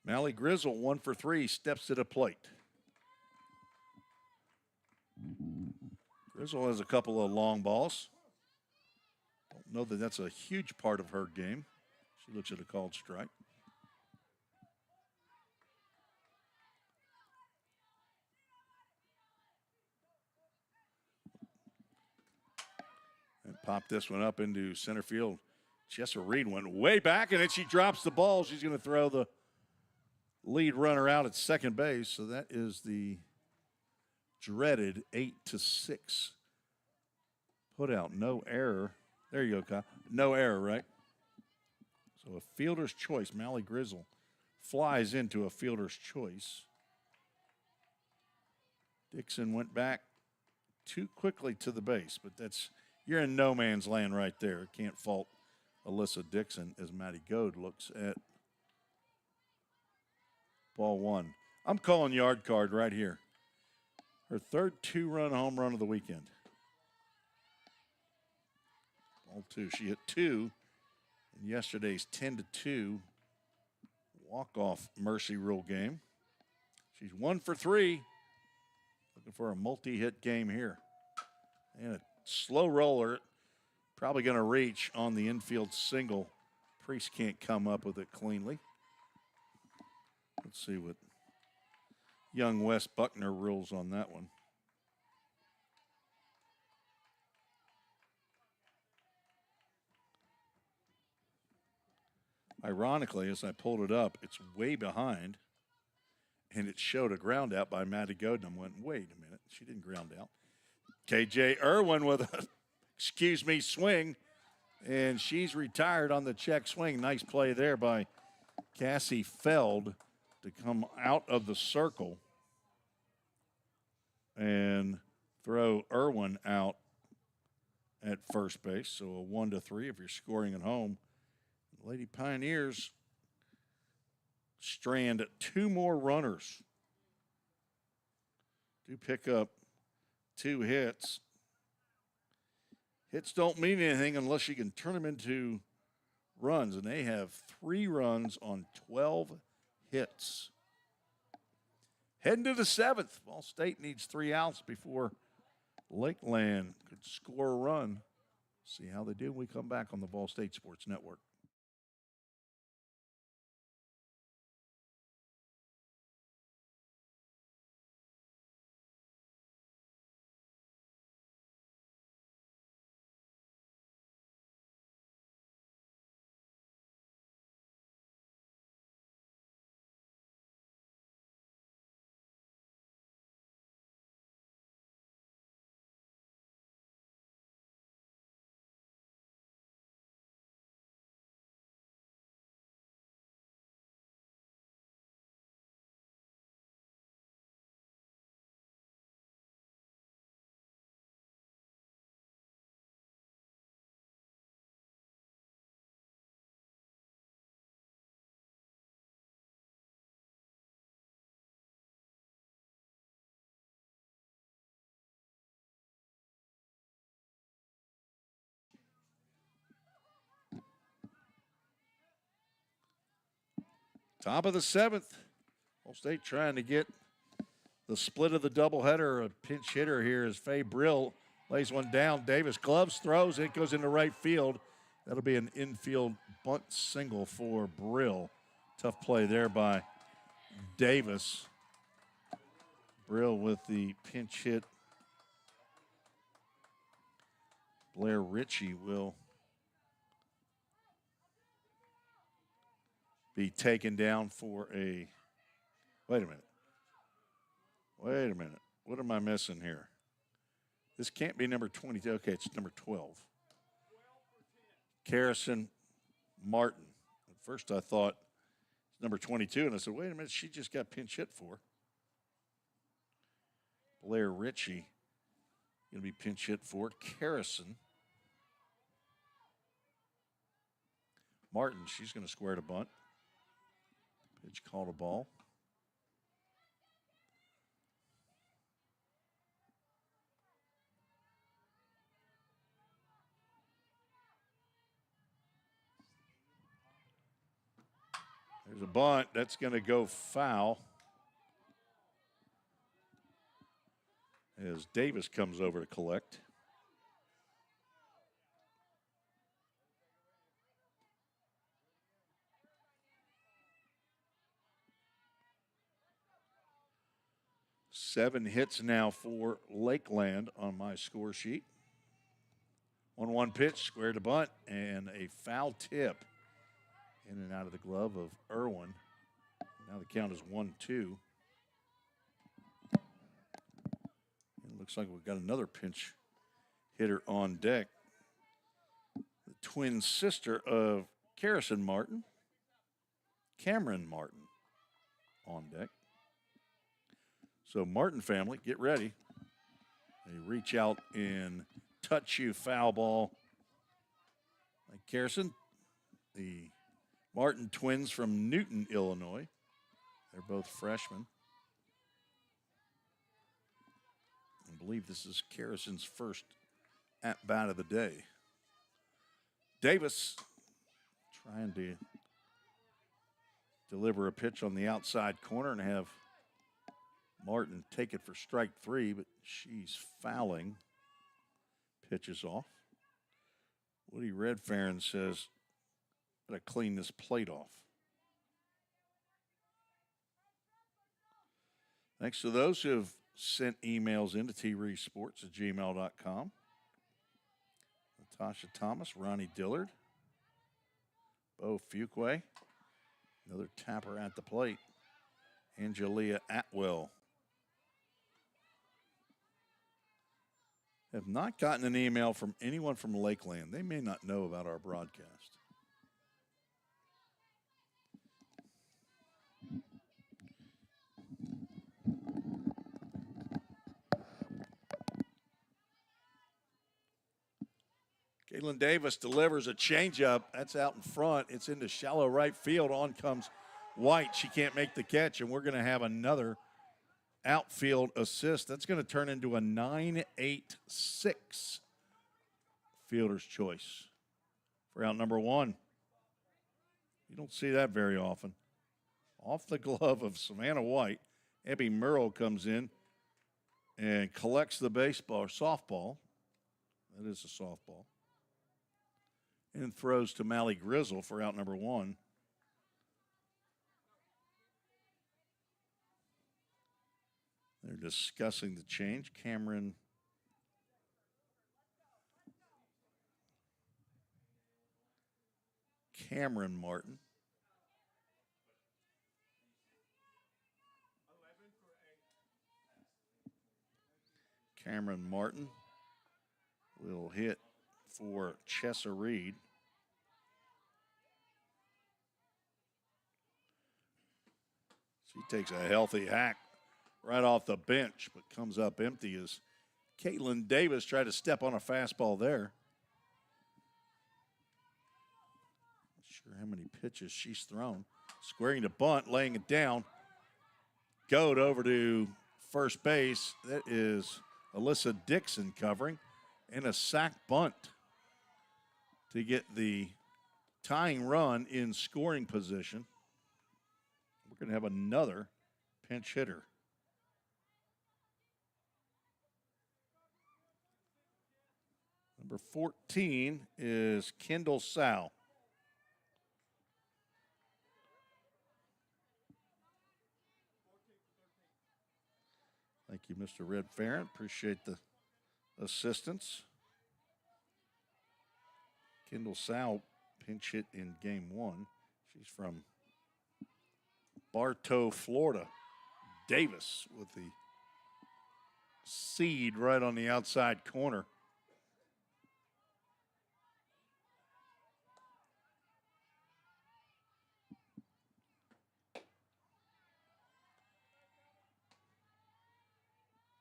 Mally Grizzle, 1 for 3, steps to the plate. Grizzle has a couple of long balls. Don't know that that's a huge part of her game. She looks at a called strike. And pop this one up into center field. Chessa Reed went way back, and then she drops the ball. She's going to throw the lead runner out at second base. So that is the dreaded 8-6 put out. No error. There you go, Kyle. No error, right? So a fielder's choice. Mally Grizzle flies into a fielder's choice. Dixon went back too quickly to the base, but you're in no man's land right there. Can't fault Alyssa Dixon as Maddie Goad looks at ball one. I'm calling yard card right here. Her third two-run home run of the weekend. Ball two. She hit two in yesterday's 10-2 walk-off Mercy Rule game. She's 1 for 3. Looking for a multi-hit game here. And a slow roller. Probably going to reach on the infield single. Priest can't come up with it cleanly. Let's see what young Wes Buckner rules on that one. Ironically, as I pulled it up, it's way behind, and it showed a ground out by Maddie Godin. I went, wait a minute, she didn't ground out. KJ Irwin with a, swing, and she's retired on the check swing. Nice play there by Cassie Feld to come out of the circle and throw Irwin out at first base. So a 1-3 if you're scoring at home. Lady Pioneers strand 2 more runners. Do pick up 2 hits. Hits don't mean anything unless you can turn them into runs, and they have 3 runs on 12 hits. Heading to the 7th. VolState needs 3 outs before Lakeland could score a run. See how they do when we come back on the VolState Sports Network. Top of the 7th. VolState trying to get the split of the doubleheader. A pinch hitter here is Faye Brill. Lays one down. Davis gloves, throws. It goes into right field. That'll be an infield bunt single for Brill. Tough play there by Davis. Brill with the pinch hit Blair Ritchie will be taken down for a, wait a minute. Wait a minute. What am I missing here? This can't be number 22. Okay, it's number 12. Carrison Martin. At first I thought it's number 22, and I said, wait a minute, she just got pinch hit for. Blair Ritchie going to be pinch hit for. Carrison Martin, she's going to square to bunt. Pitch called a ball. There's a bunt. That's going to go foul as Davis comes over to collect. Seven hits now for Lakeland on my score sheet. 1-1 pitch, square to bunt, and a foul tip in and out of the glove of Irwin. Now the count is 1-2. It looks like we've got another pinch hitter on deck. The twin sister of Carrison Martin, Cameron Martin, on deck. So Martin family, get ready. They reach out and touch you foul ball. Like Carrison, the Martin twins from Newton, Illinois. They're both freshmen. I believe this is Carrison's first at-bat of the day. Davis trying to deliver a pitch on the outside corner and have Martin take it for strike three, but she's fouling. Pitches off. Woody Redfarron says, gotta clean this plate off. Thanks to those who have sent emails into treesports@gmail.com. Natasha Thomas, Ronnie Dillard, Bo Fuquay, another tapper at the plate, Angelia Atwell. Have not gotten an email from anyone from Lakeland. They may not know about our broadcast. Caitlin Davis delivers a changeup. That's out in front. It's into shallow right field. On comes White. She can't make the catch, and we're going to have another outfield assist. That's going to turn into a 9-8-6 fielder's choice for out number one. You don't see that very often. Off the glove of Savannah White, Abby Murrow comes in and collects the baseball or softball. That is a softball. And throws to Mally Grizzle for out number one. They're discussing the change. Cameron Martin. Cameron Martin will hit for Chessa Reed. She takes a healthy hack right off the bench, but comes up empty as Caitlin Davis tried to step on a fastball there. Not sure how many pitches she's thrown. Squaring to bunt, laying it down. Goat over to first base. That is Alyssa Dixon covering. And a sac bunt to get the tying run in scoring position. We're going to have another pinch hitter. Number 14 is Kendall Sow. Thank you, Mr. Red Farron. Appreciate the assistance. Kendall Sow pinch hit in game one. She's from Bartow, Florida. Davis with the seed right on the outside corner.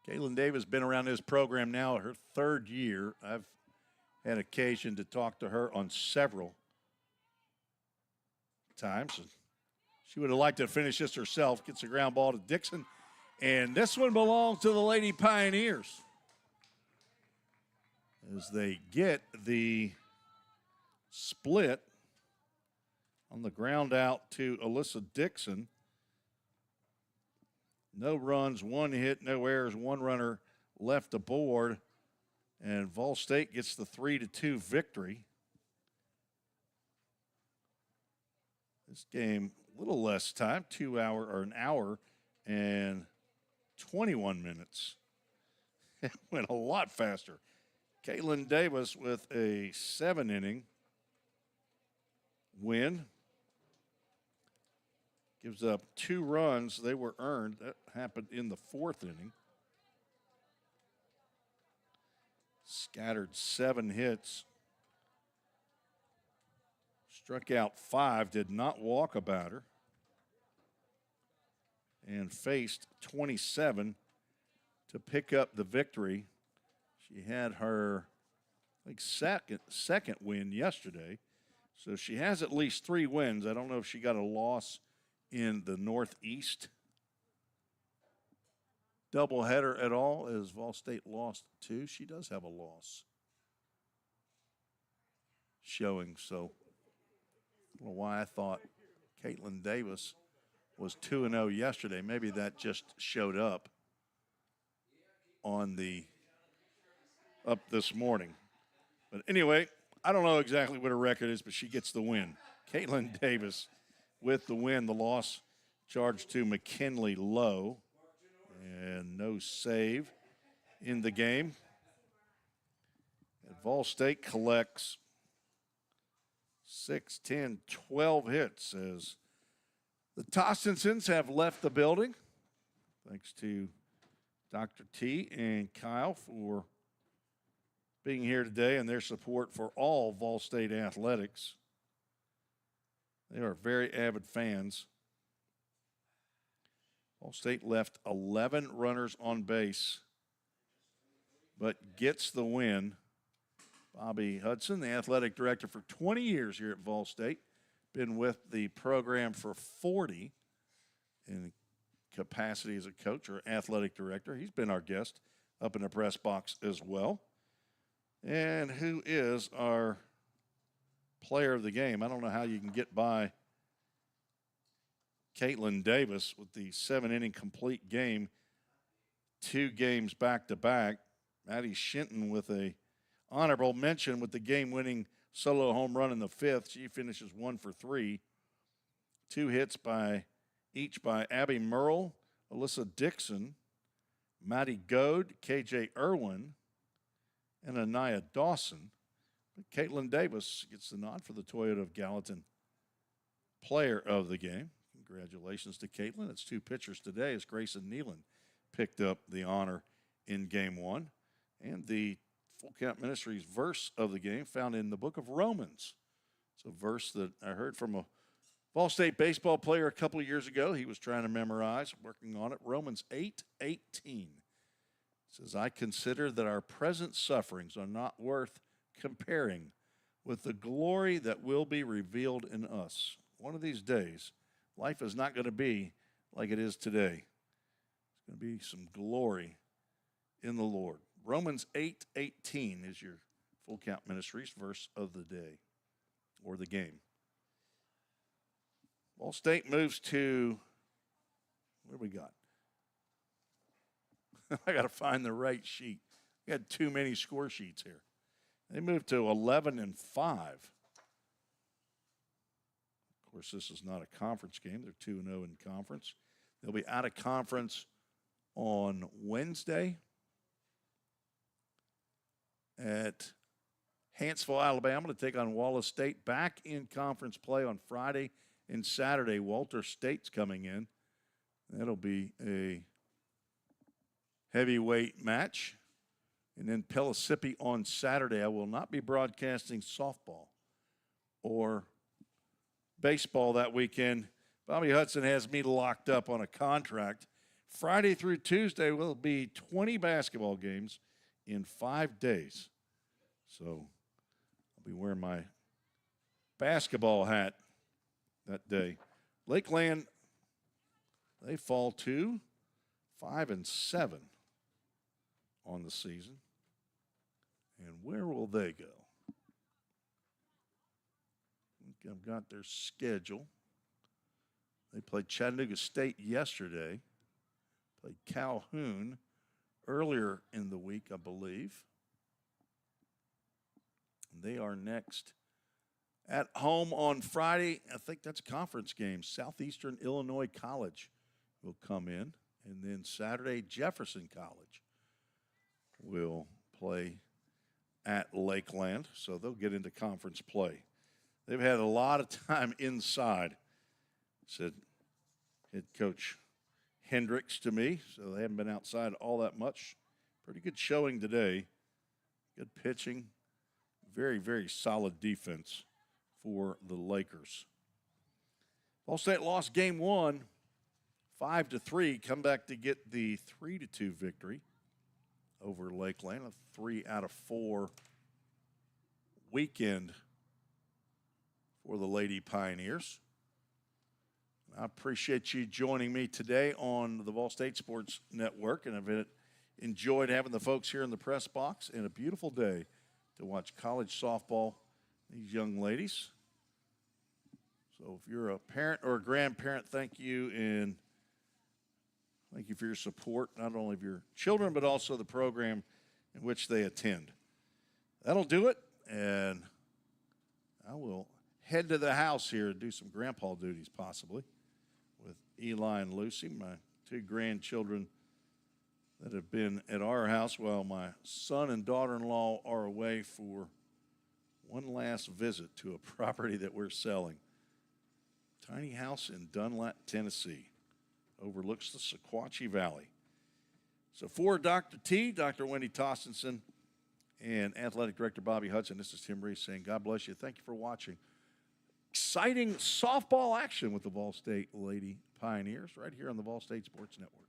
Caitlin Davis been around this program now her third year. I've had occasion to talk to her on several times. She would have liked to finish this herself. Gets a ground ball to Dixon. And this one belongs to the Lady Pioneers. As they get the split on the ground out to Alyssa Dixon. No runs, one hit, no errors, one runner left aboard. And VolState gets the 3-2 victory. This game, a little less time, an hour and 21 minutes. It went a lot faster. Caitlin Davis with a 7-inning win. Gives up 2 runs. They were earned. That happened in the 4th inning. Scattered 7 hits. Struck out 5. Did not walk a batter. And faced 27 to pick up the victory. She had her, I think, second win yesterday. So she has at least 3 wins. I don't know if she got a loss in the Northeast doubleheader at all, as VolState lost 2. She does have a loss showing, so I don't know why I thought Caitlin Davis was 2-0 yesterday. Maybe that just showed up on the up this morning. But anyway, I don't know exactly what her record is, but she gets the win. Caitlin Davis with the win. The loss charged to McKinley Lowe. And no save in the game. And VolState collects 6, 10, 12 hits as the Tostensons have left the building. Thanks to Dr. T and Kyle for being here today and their support for all VolState athletics. They are very avid fans. VolState left 11 runners on base, but gets the win. Bobby Hudson, the athletic director for 20 years here at VolState, been with the program for 40 in capacity as a coach or athletic director. He's been our guest up in the press box as well. And who is our player of the game? I don't know how you can get by Caitlin Davis with the 7-inning complete game, 2 games back-to-back. Maddie Shinton with a honorable mention with the game-winning solo home run in the 5th. She finishes 1 for 3. 2 hits each by Abby Merle, Alyssa Dixon, Maddie Goad, KJ Irwin, and Anaya Dawson. But Caitlin Davis gets the nod for the Toyota of Gallatin player of the game. Congratulations to Caitlin. It's 2 pitchers today as Grayson Nealon picked up the honor in game 1. And the Full Count Ministries verse of the game found in the book of Romans. It's a verse that I heard from a VolState baseball player a couple of years ago. He was trying to memorize, working on it. Romans 8:18 says, I consider that our present sufferings are not worth comparing with the glory that will be revealed in us. One of these days, life is not going to be like it is today. It's going to be some glory in the Lord. Romans 8:18 is your Full Count Ministries verse of the day or the game. VolState moves to, what do we got? I got to find the right sheet. We got too many score sheets here. They moved to 11-5. Of course, this is not a conference game. They're 2-0 in conference. They'll be out of conference on Wednesday at Hanceville, Alabama to take on Wallace State. Back in conference play on Friday and Saturday. Walter State's coming in. That'll be a heavyweight match. And then Pellissippi on Saturday. I will not be broadcasting softball or baseball that weekend. Bobby Hudson has me locked up on a contract. Friday through Tuesday will be 20 basketball games in 5 days. So I'll be wearing my basketball hat that day. Lakeland, they fall to 5-7 on the season. And where will they go? I've got their schedule. They played Chattanooga State yesterday. Played Calhoun earlier in the week, I believe. And they are next at home on Friday. I think that's a conference game. Southeastern Illinois College will come in. And then Saturday, Jefferson College will play at Lakeland. So they'll get into conference play. They've had a lot of time inside, said head coach Hendricks to me. So they haven't been outside all that much. Pretty good showing today. Good pitching. Very, very solid defense for the Lakers. VolState lost game one, 5-3. Come back to get the 3-2 victory over Lakeland. A 3 out of 4 weekend for the Lady Pioneers. I appreciate you joining me today on the VolState Sports Network, and I've enjoyed having the folks here in the press box, and a beautiful day to watch college softball, these young ladies. So if you're a parent or a grandparent, thank you, and thank you for your support, not only of your children, but also the program in which they attend. That'll do it, and I will head to the house here and do some grandpa duties possibly with Eli and Lucy, my 2 grandchildren that have been at our house while my son and daughter-in-law are away for one last visit to a property that we're selling. Tiny house in Dunlap, Tennessee. Overlooks the Sequatchie Valley. So for Dr. T, Dr. Wendy Tostenson, and Athletic Director Bobby Hudson, this is Tim Reese saying God bless you. Thank you for watching. Exciting softball action with the VolState Lady Pioneers right here on the VolState Sports Network.